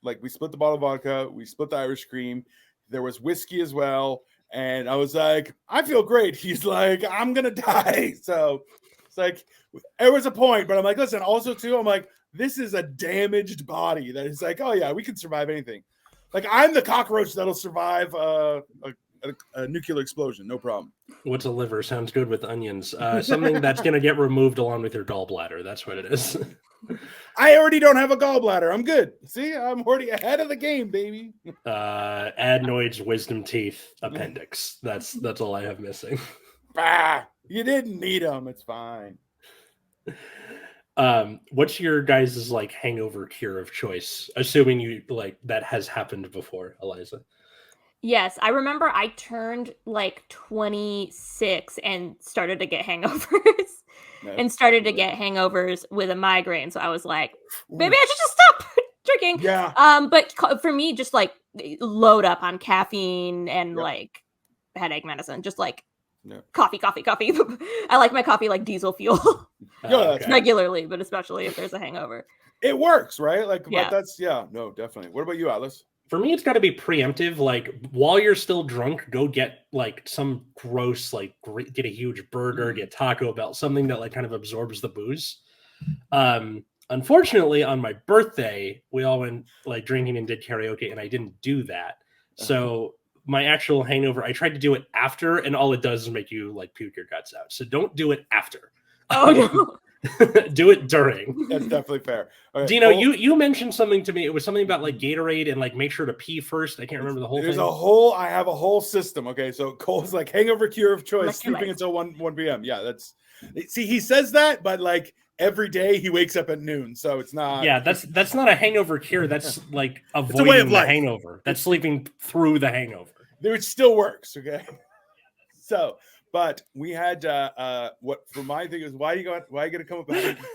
like we split the bottle of vodka, we split the Irish cream. There was whiskey as well. And I was like, I feel great. He's like, I'm going to die. So it's like, there was a point, but I'm like, listen, also too, I'm like, this is a damaged body that is like, oh yeah, we can survive anything. Like I'm the cockroach that'll survive a nuclear explosion, no problem. What's a liver? Sounds good with onions. Something that's going to get removed along with your gallbladder. That's what it is. I already don't have a gallbladder. I'm good. See, I'm already ahead of the game, baby. Adenoids, wisdom teeth, appendix. That's all I have missing. Bah, you didn't need them. It's fine. What's your guys' like hangover cure of choice? Assuming you like that has happened before, Elyza. Yes, I remember I turned like 26 and started to get hangovers. And started to get hangovers with a migraine. So I was like, maybe I should just stop drinking. Yeah. But for me, just like load up on caffeine and like headache medicine. Just like coffee. I like my coffee like diesel fuel regularly, but especially if there's a hangover. It works, right? Like, but that's no, definitely. What about you, Atlas? For me, it's got to be preemptive. Like while you're still drunk, go get like some gross, like get a huge burger, get Taco Bell, something that like kind of absorbs the booze. Unfortunately, on my birthday, we all went like drinking and did karaoke, and I didn't do that. So my actual hangover, I tried to do it after, and all it does is make you like puke your guts out. So don't do it after. Oh no. Do it during. That's definitely fair. Right, Dino, you mentioned something to me. It was something about like Gatorade and like make sure to pee first. I can't remember the whole thing. I have a whole system. Okay, so Cole's like hangover cure of choice, sleeping until 1 p.m. Yeah, that's see, he says that, but like every day he wakes up at noon, so it's not. Yeah, that's not a hangover cure. That's like avoiding the hangover. That's sleeping through the hangover. It still works. Okay, so. But we had what for my thing is why are you gonna come up behind me?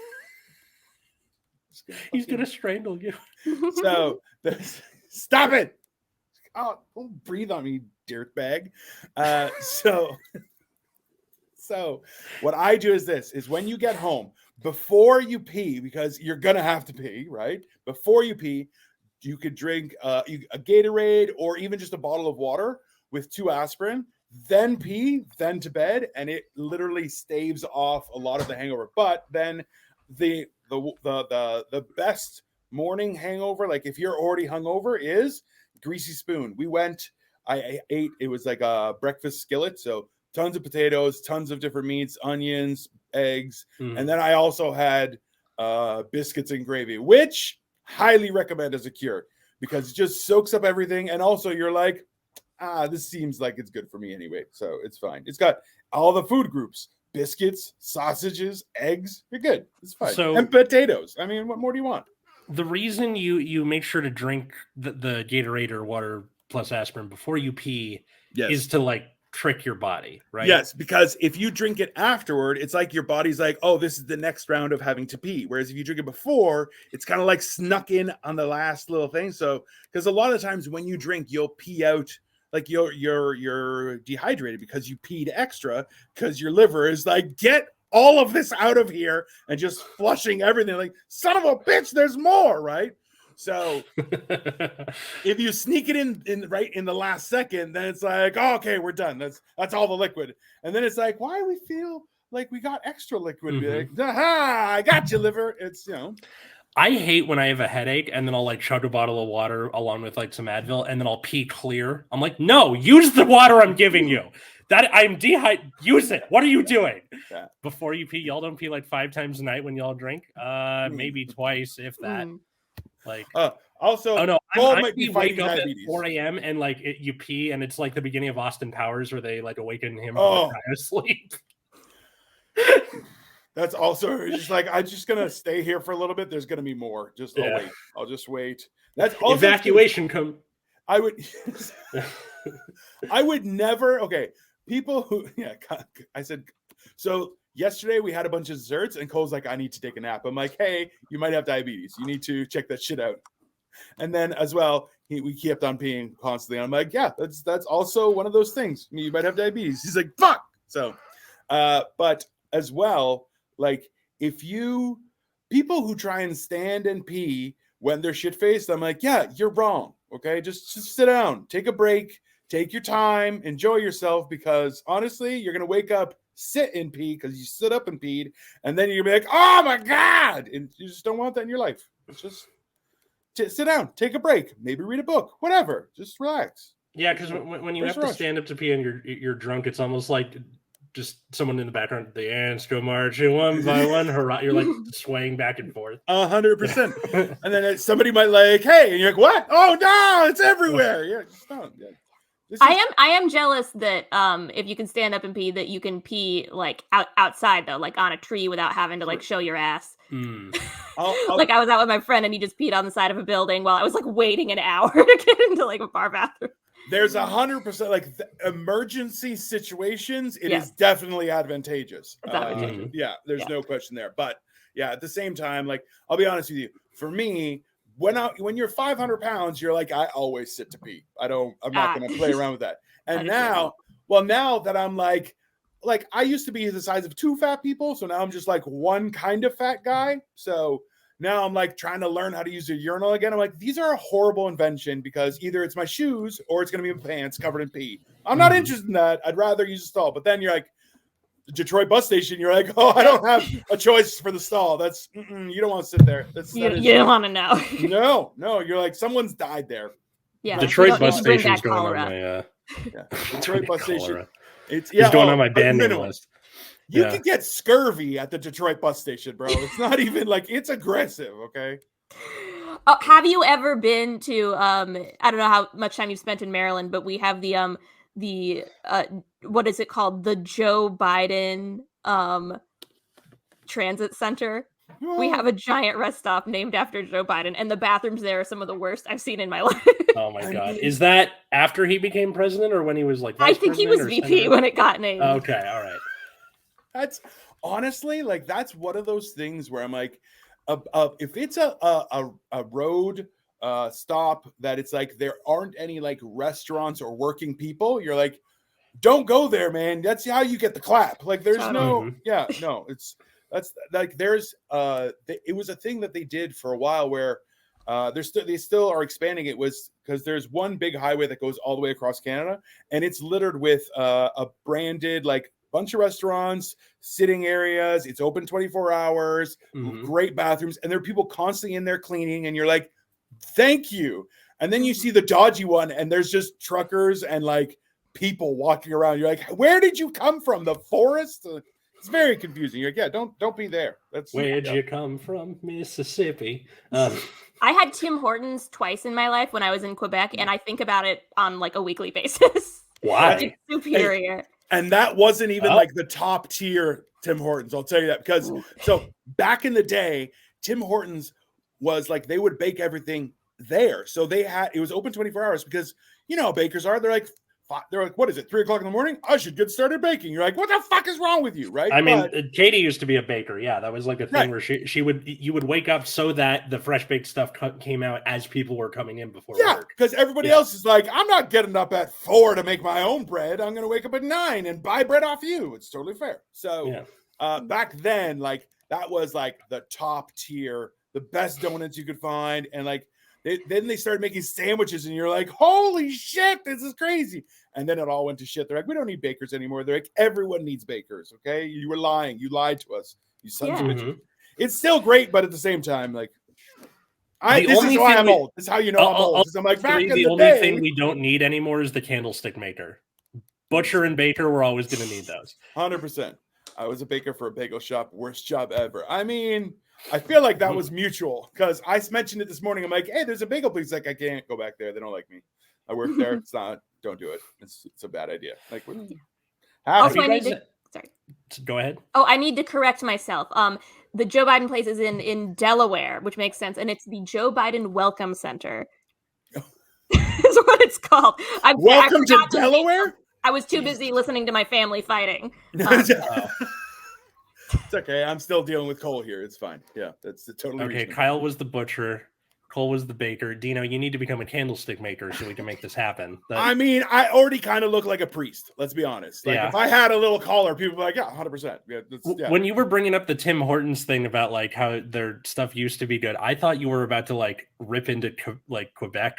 He's gonna strangle you. So stop it. Oh, don't breathe on me, dirtbag. So what I do is this is when you get home, before you pee, because you're gonna have to pee, right? Before you pee, you could drink a Gatorade or even just a bottle of water with 2 aspirin. Then pee, then to bed, and it literally staves off a lot of the hangover. But then the best morning hangover, like if you're already hungover, is greasy spoon. I ate, it was like a breakfast skillet, so tons of potatoes, tons of different meats, onions, eggs, and then I also had biscuits and gravy, which highly recommend as a cure because it just soaks up everything, and also you're like, this seems like it's good for me anyway, so it's fine. It's got all the food groups: biscuits, sausages, eggs. You're good. It's fine. So, and potatoes. I mean, what more do you want? The reason you make sure to drink the Gatorade or water plus aspirin before you pee is to like trick your body, right? Yes, because if you drink it afterward, it's like your body's like, oh, this is the next round of having to pee. Whereas if you drink it before, it's kind of like snuck in on the last little thing. So, because a lot of times when you drink, you'll pee out. Like you're dehydrated because you peed extra because your liver is like, get all of this out of here and just flushing everything. Like, son of a bitch, there's more, right? So if you sneak it in right in the last second, then it's like, oh, okay, we're done. That's all the liquid. And then it's like, why do we feel like we got extra liquid? Like, aha, I got you, liver. It's I hate when I have a headache and then I'll like chug a bottle of water along with like some Advil and then I'll pee clear. I'm like, no, use the water I'm giving you. That I'm dehydrated. Use it. What are you doing? Yeah. Before you pee, y'all don't pee like 5 times a night when y'all drink. Maybe twice, if that. Like, also, oh no, I might be wake up at 4 a.m. and like you pee and it's like the beginning of Austin Powers where they like awaken him from sleep. That's also just like, I'm just gonna stay here for a little bit. There's gonna be more. I'll just wait. That's also evacuation come. I would never. Okay, people who I said so. Yesterday we had a bunch of desserts, and Cole's like, I need to take a nap. I'm like, hey, you might have diabetes. You need to check that shit out. And then as well, we kept on peeing constantly. I'm like, yeah, that's also one of those things. You might have diabetes. He's like, fuck. So, but as well. Like people who try and stand and pee when they're shit-faced, I'm like, yeah, you're wrong. Okay, just sit down, take a break, take your time, enjoy yourself, because honestly, you're gonna wake up, sit and pee because you stood up and peed, and then you're gonna be like, oh my god, and you just don't want that in your life. It's just sit down, take a break, maybe read a book, whatever. Just relax. Yeah, because when you have to stand up to pee and you're drunk, it's almost like just someone in the background. The ants go marching one by one. Hurrah! You're like swaying back and forth. 100%. And then somebody might like, hey, and you're like, what? Oh no, it's everywhere. Yeah, just don't. Yeah. I am jealous that if you can stand up and pee, that you can pee like outside though, like on a tree without having to like show your ass. Like I was out with my friend and he just peed on the side of a building while I was like waiting an hour to get into like a bar bathroom. There's 100% like emergency situations. It is definitely advantageous. Yeah, there's no question there. But yeah, at the same time, like I'll be honest with you, for me, when you're 500 pounds, you're like, I always sit to pee. I'm not going to play around with that. And now that I'm like I used to be the size of 2 fat people, so now I'm just like one kind of fat guy. So now I'm like trying to learn how to use a urinal again. I'm like, these are a horrible invention because either it's my shoes or it's going to be my pants covered in pee. I'm not interested in that. I'd rather use a stall. But then you're like, the Detroit bus station, you're like, oh, I don't have a choice for the stall. That's you don't want to sit there. You don't want to know. No, you're like, someone's died there. Yeah, Detroit bus station's going on my Detroit bus station. It's going on my band name list. You can get scurvy at the Detroit bus station, bro. It's not even like it's aggressive, okay? Have you ever been to I don't know how much time you've spent in Maryland, but we have the what is it called? The Joe Biden Transit Center. We have a giant rest stop named after Joe Biden, and the bathrooms there are some of the worst I've seen in my life. Oh my God. Is that after he became president or when he was like I think he was VP when it got named. Okay, all right. That's honestly like that's one of those things where I'm like, if it's a road stop that it's like there aren't any like restaurants or working people, you're like, don't go there, man. That's how you get the clap. Like there's that's like there's it was a thing that they did for a while where they still are expanding. It was because there's one big highway that goes all the way across Canada and it's littered with a branded like bunch of restaurants, sitting areas. It's open 24 hours, great bathrooms. And there are people constantly in there cleaning. And you're like, thank you. And then you see the dodgy one and there's just truckers and like people walking around. You're like, where did you come from? The forest? It's very confusing. You're like, yeah, don't be there. Where'd you come from? Mississippi. I had Tim Hortons twice in my life when I was in Quebec. And I think about it on like a weekly basis. Why? It's superior. And that wasn't even like the top tier Tim Hortons. I'll tell you that because so back in the day, Tim Hortons was like they would bake everything there. So it was open 24 hours because you know how bakers are. They're like, what is it? 3 o'clock in the morning? I should get started baking. You're like, what the fuck is wrong with you? Right. I mean, Katie used to be a baker. Yeah. That was like a thing where you would wake up so that the fresh baked stuff came out as people were coming in before work. Because everybody else is like, I'm not getting up at 4 to make my own bread. I'm going to wake up at 9 and buy bread off you. It's totally fair. So back then, like that was like the top tier, the best donuts you could find. And like, then they started making sandwiches and you're like, holy shit, this is crazy. And then it all went to shit. They're like, we don't need bakers anymore. They're like, everyone needs bakers. Okay. You were lying. You lied to us. You sons of bitches. It's still great, but at the same time, like, this is why I'm old. This is how you know I'm old. I'm like, back in the only thing we don't need anymore is the candlestick maker. Butcher and baker, we're always going to need those. 100%. I was a baker for a bagel shop. Worst job ever. I mean, I feel like that was mutual because I mentioned it this morning. I'm like, hey, there's a bagel place. Like, I can't go back there. They don't like me. I work there. It's not. Don't do it. It's a bad idea. Like, what? Also, I need to. Sorry. Go ahead. Oh, I need to correct myself. The Joe Biden place is in Delaware, which makes sense, and it's the Joe Biden Welcome Center. Is what it's called. Welcome to Delaware. I was too busy listening to my family fighting. It's okay. I'm still dealing with Cole here. It's fine. Yeah, that's totally okay. reasonable. Kyle was the butcher. Cole was the baker. Dino, you need to become a candlestick maker so we can make this happen. I mean, I already kind of look like a priest. Let's be honest. Like if I had a little collar, people would be like, yeah, 100%. Yeah, When you were bringing up the Tim Hortons thing about like how their stuff used to be good, I thought you were about to like rip into like Quebec.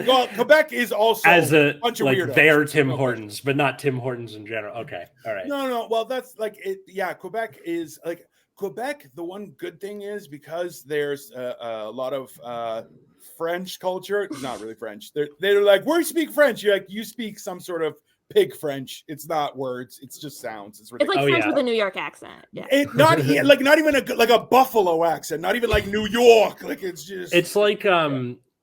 Well, Quebec is also as a bunch of like weirdos. Their Tim Hortons, but not Tim Hortons in general. Okay, all right. No. Well, that's like it. Yeah, Quebec is like Quebec, the one good thing is because there's a lot of French culture. It's not really French. They're like, we speak French. You're like, you speak some sort of pig French. It's not words. It's just sounds. It's ridiculous. It's like French with a New York accent. Yeah. Not even a Buffalo accent. Not even like New York. Like it's just. It's like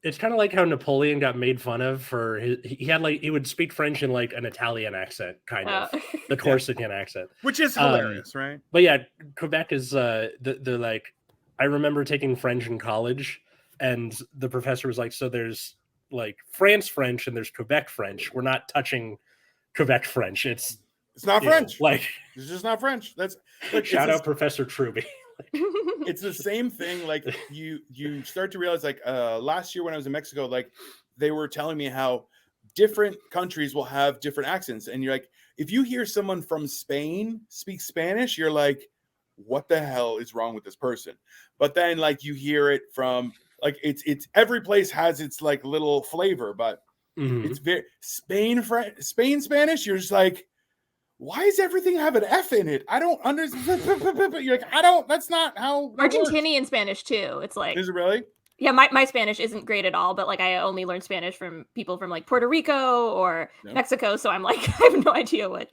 It's kind of like how Napoleon got made fun of for he would speak French in like an Italian accent, kind of the Corsican accent, which is hilarious, right? But yeah, Quebec is the like. I remember taking French in college, and the professor was like, "So there's like France French and there's Quebec French. We're not touching Quebec French. It's not French. Like it's just not French. That's like shout out Professor Truby." It's the same thing. Like you start to realize, like last year when I was in Mexico, like they were telling me how different countries will have different accents, and you're like, if you hear someone from Spain speak Spanish, you're like, what the hell is wrong with this person? But then like you hear it from like it's every place has its like little flavor, but it's very Spain Spanish. You're just like, why does everything have an F in it? I don't understand. You're like, that's not how. Argentinian Spanish too. It's like, is it really? Yeah, my Spanish isn't great at all, but like I only learned Spanish from people from like Puerto Rico or Mexico, so I'm like, I have no idea what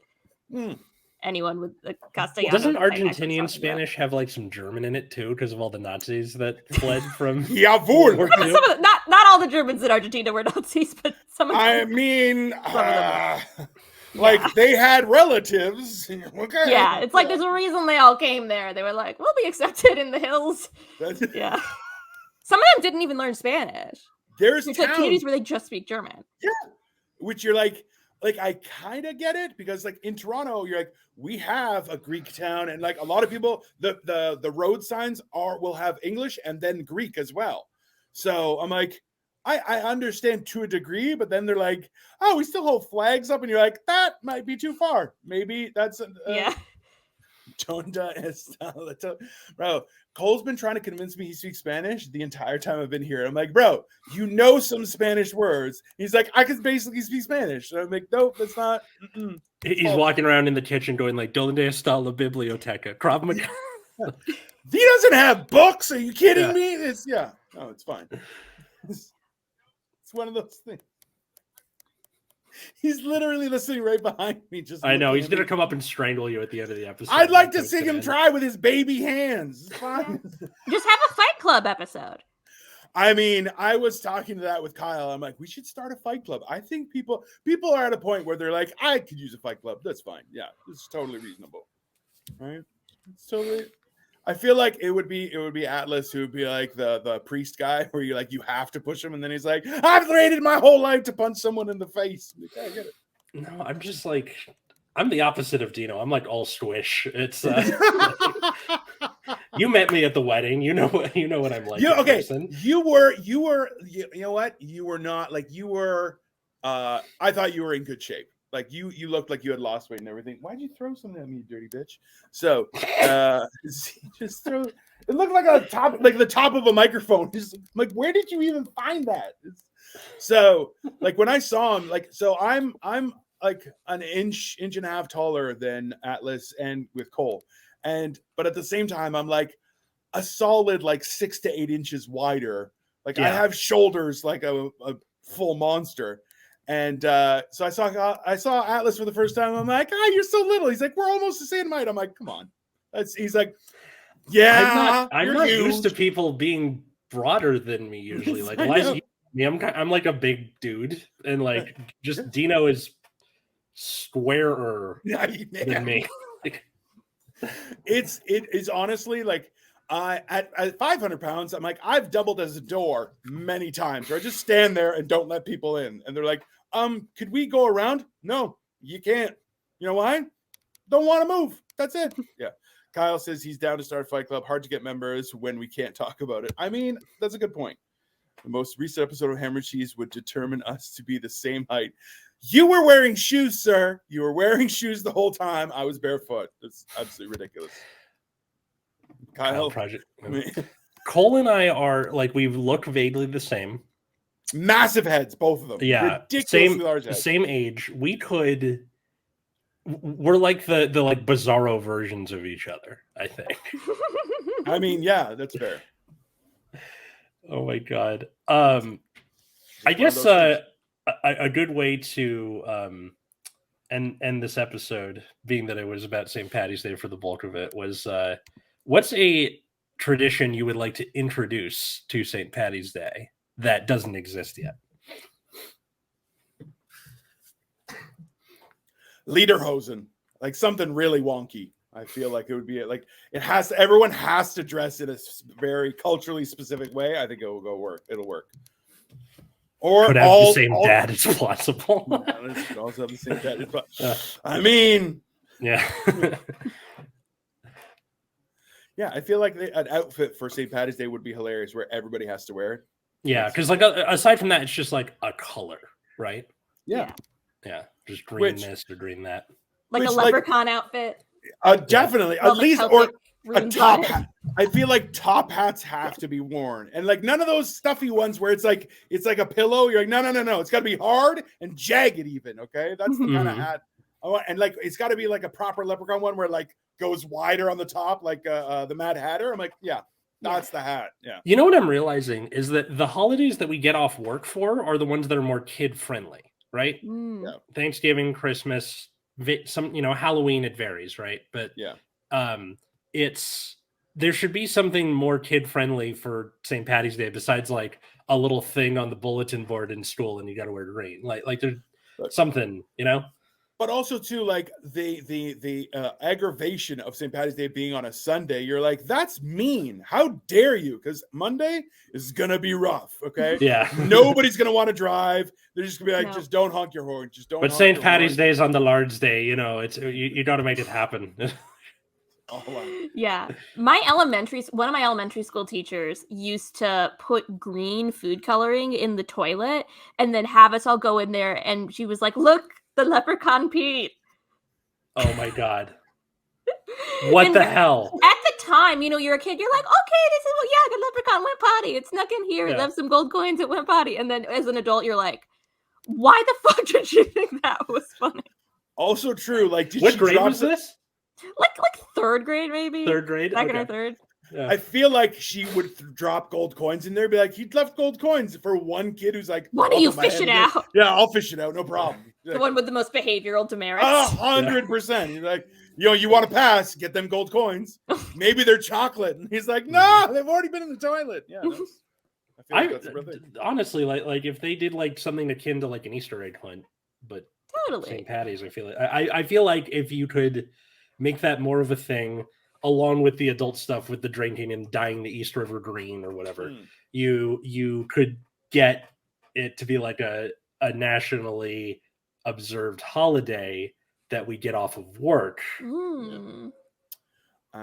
anyone with the Castellano. Doesn't Argentinian Spanish have like some German in it too, because of all the Nazis that fled from? Jawohl. Not all the Germans in Argentina were Nazis, but some of them. I mean, like they had relatives. Okay. Yeah, it's like there's a reason they all came there. They were like, we'll be accepted in the hills. Yeah. Some of them didn't even learn Spanish. There's like communities where they just speak German. Yeah. Which you're like I kind of get it, because like in Toronto, you're like, we have a Greek town, and like a lot of people, the road signs will have English and then Greek as well. So I'm like, I understand to a degree, but then they're like, oh, we still hold flags up, and you're like, that might be too far. Maybe that's Bro, Cole's been trying to convince me he speaks Spanish the entire time I've been here. I'm like, bro, you know some Spanish words. He's like, I can basically speak Spanish. And I'm like, nope, that's not. He's walking around in the kitchen going like, "Donde está la biblioteca?" Krav Maga. He doesn't have books. Are you kidding me? It's fine. It's one of those things. He's literally listening right behind me. I know he's gonna come up and strangle you at the end of the episode. I'd like to see him try with his baby hands. It's fine. Just have a Fight Club episode. I mean, I was talking to that with Kyle. I'm like, we should start a Fight Club. I think people are at a point where they're like, I could use a Fight Club. That's fine. Yeah, it's totally reasonable. Right? It's totally. I feel like it would be Atlas who would be like the priest guy, where you have to push him, and then he's like, I've waited my whole life to punch someone in the face. Like, I get it. No, I'm just like, I'm the opposite of Dino. I'm like all squish. It's you met me at the wedding. You know what I'm like. Okay. You were you know what? You were not like you were. I thought you were in good shape. Like you looked like you had lost weight and everything. Why'd you throw something at me, you dirty bitch? So just throw. It looked like the top of a microphone. Just like, where did you even find that? So like when I saw him, like, so I'm like an inch and a half taller than Atlas and with Cole, but at the same time I'm like a solid like 6 to 8 inches wider. Like I have shoulders like a full monster. And so I saw Atlas for the first time. I'm like, you're so little. He's like, we're almost the same height. I'm like, come on. He's like, yeah. I'm not used to people being broader than me usually. Like, Elyza, I'm like a big dude, and like just Dino is squarer than me. Like, it is honestly like. At 500 pounds, I'm like, I've doubled as a door many times where I just stand there and don't let people in. And they're like, could we go around? No, you can't. You know why? Don't want to move. That's it. Yeah. Kyle says he's down to start a Fight Club. Hard to get members when we can't talk about it. I mean, that's a good point. The most recent episode of Hammer Cheese would determine us to be the same height. You were wearing shoes, sir. You were wearing shoes the whole time. I was barefoot. That's absolutely ridiculous. Kyle, Cole and I are like, we look vaguely the same. Massive heads, both of them. Yeah, ridiculously large heads. Same age. We could we're like the like bizarro versions of each other, I think. I mean, yeah, that's fair. Oh my god. I guess a good way to end this episode, being that it was about St. Paddy's Day for the bulk of it, was what's a tradition you would like to introduce to St. Paddy's Day that doesn't exist yet? Lederhosen, like something really wonky. I feel like it would be like everyone has to dress in a very culturally specific way. I think it will work. It'll work. Or could have the same dad as possible. Could also have the same dad. I mean, yeah. Yeah, I feel like an outfit for St. Paddy's Day would be hilarious where everybody has to wear it. Yeah, because like aside from that, it's just like a color, right? Yeah. Yeah, just green this or green that. Like a leprechaun outfit. Definitely. At least, or a top hat. I feel like top hats have to be worn. And like none of those stuffy ones where it's like a pillow. You're like, no. It's got to be hard and jagged even, okay? That's the kind of hat. Oh, and like it's got to be like a proper leprechaun one where like goes wider on the top, like the Mad Hatter. I'm like, yeah, that's the hat. Yeah. You know what I'm realizing is that the holidays that we get off work for are the ones that are more kid friendly, right? Yeah. Thanksgiving, Christmas, some Halloween, it varies, right? But there should be something more kid friendly for St. Paddy's Day besides like a little thing on the bulletin board in school and you got to wear green. Like there's something, But also too, like the aggravation of St. Paddy's Day being on a Sunday, you're like, that's mean. How dare you? Because Monday is gonna be rough. Okay. Yeah. Nobody's gonna want to drive. They're just gonna be like, just don't honk your horn. Just don't. But St. Paddy's Day is on the Lord's Day. It's you got to make it happen. Yeah. One of my elementary school teachers used to put green food coloring in the toilet and then have us all go in there. And she was like, look, the leprechaun Pete. Oh my God. What the hell? At the time, you're a kid, you're like, okay, this is the leprechaun went potty. It snuck in here. It left some gold coins. It went potty. And then as an adult, you're like, why the fuck did you think that was funny? Also true. Like, what grade was this? Like third grade, maybe. Third grade? Second or third. Yeah. I feel like she would drop gold coins in there, be like, he left gold coins for one kid who's like, why don't you fish it out? Yeah, I'll fish it out, no problem. The one with the most behavioral demerits. 100%. You're like, you want to pass, get them gold coins. Maybe they're chocolate. And he's like, no, they've already been in the toilet. Yeah. I feel like that's a real thing. Honestly, like if they did like something akin to like an Easter egg hunt, but totally St. Paddy's, I feel like if you could make that more of a thing, along with the adult stuff with the drinking and dyeing the East River green or whatever, you could get it to be like a nationally observed holiday that we get off of work. I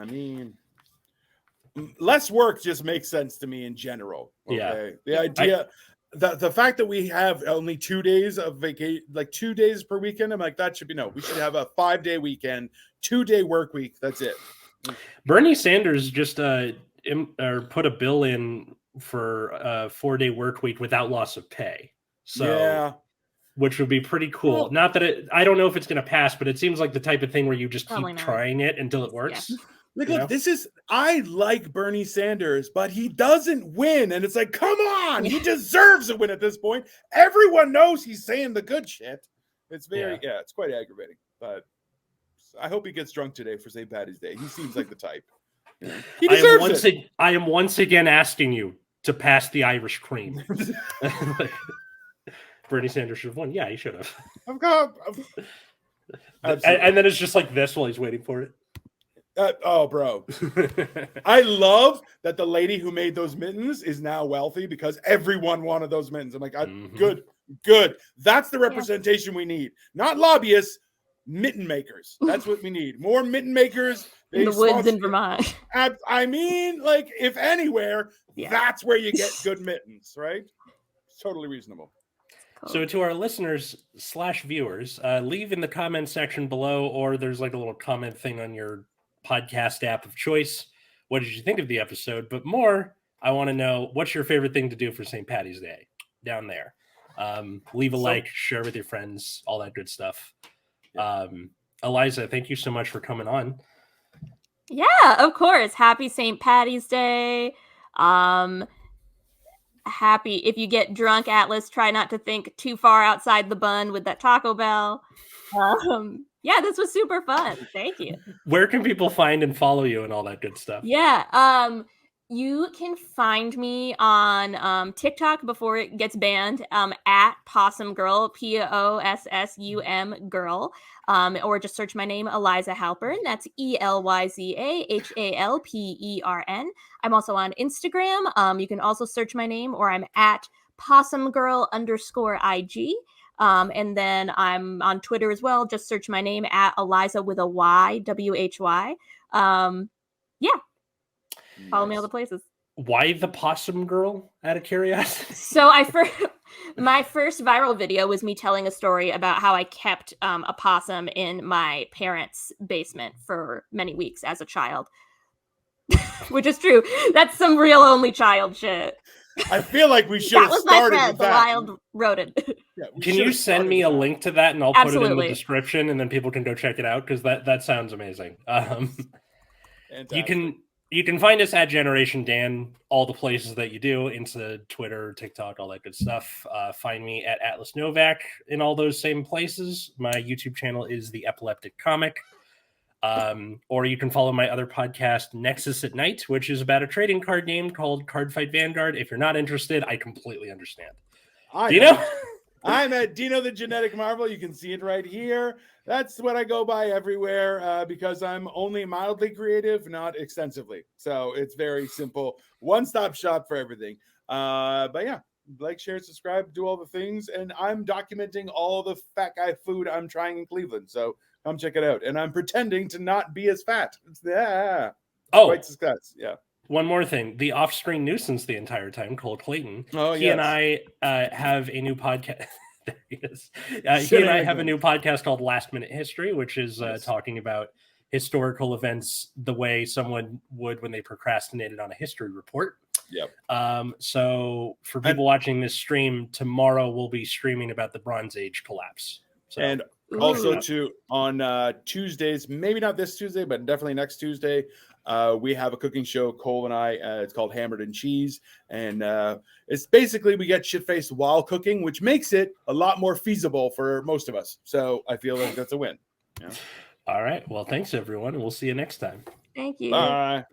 mean, less work just makes sense to me in general. Okay? Yeah. The idea, the fact that we have only 2 days of vacation, like 2 days per weekend, I'm like, that should be we should have a 5-day weekend, 2-day work week. That's it. Bernie Sanders just put a bill in for a 4-day work week without loss of pay. So, which would be pretty cool. Well, not that I don't know if it's going to pass, but it seems like the type of thing where you just keep trying it until it works. Yeah. Look, I like Bernie Sanders, but he doesn't win. And it's like, come on, he deserves a win at this point. Everyone knows he's saying the good shit. It's it's quite aggravating, but I hope he gets drunk today for St. Paddy's Day. He seems like the type. He deserves it. I am once again asking you to pass the Irish cream. Bernie Sanders should have won. Yeah, he should have. And then it's just like this while he's waiting for it. Bro. I love that the lady who made those mittens is now wealthy because everyone wanted those mittens. I'm like, good. That's the representation we need. Not lobbyists, mitten makers. That's what we need. More mitten makers. In the woods in Vermont. I mean, like, if anywhere, that's where you get good mittens, right? It's totally reasonable. So to our listeners / viewers, leave in the comment section below, or there's like a little comment thing on your podcast app of choice. What did you think of the episode? But more, I want to know, what's your favorite thing to do for St. Paddy's Day down there? Leave a like, share with your friends, all that good stuff. Elyza, thank you so much for coming on. Yeah, of course. Happy St. Patty's Day. Happy if you get drunk, Atlas, try not to think too far outside the bun with that Taco Bell. Yeah, this was super fun. Thank you. Where can people find and follow you and all that good stuff? Yeah, you can find me on TikTok before it gets banned, at Possum Girl, POSSUM Girl, or just search my name, Elyza Halpern. That's ELYZAHALPERN. I'm also on Instagram. You can also search my name, or I'm at Possum Girl _IG. And then I'm on Twitter as well. Just search my name at Elyza with a Y, WHY. Yeah. Follow me all the places. Why the Possum Girl, out of curiosity? So my first viral video was me telling a story about how I kept a possum in my parents' basement for many weeks as a child. Which is true. That's some real only child shit. I feel like we should have started with the that. wild rodent. Yeah, can you send me a link to that, and I'll put it in the description, and then people can go check it out, because that sounds amazing. You can find us at Generation Dan, all the places that you do, Insta, Twitter, TikTok, all that good stuff. Find me at Atlas Novak in all those same places. My YouTube channel is The Epileptic Comic. Or you can follow my other podcast, Nexus at Night, which is about a trading card game called Card Fight Vanguard. If you're not interested, I completely understand. Dino? I'm at Dino the Genetic Marvel. You can see it right here. That's what I go by everywhere because I'm only mildly creative, not extensively. So it's very simple. One-stop shop for everything. But yeah, like, share, subscribe, do all the things. And I'm documenting all the fat guy food I'm trying in Cleveland. So come check it out. And I'm pretending to not be as fat. Quite success. Yeah. One more thing. The off-screen nuisance the entire time, Cole Clayton. He and I have a new podcast. There he is. He and I have a new podcast called Last Minute History, which is talking about historical events the way someone would when they procrastinated on a history report. Yep. So for people watching this stream, tomorrow we'll be streaming about the Bronze Age collapse. So, and also on Tuesdays, maybe not this Tuesday, but definitely next Tuesday, we have a cooking show, Cole and I. It's called Hammered and Cheese. And it's basically we get shit-faced while cooking, which makes it a lot more feasible for most of us. So I feel like that's a win. Yeah. All right. Well, thanks, everyone. And we'll see you next time. Thank you. Bye.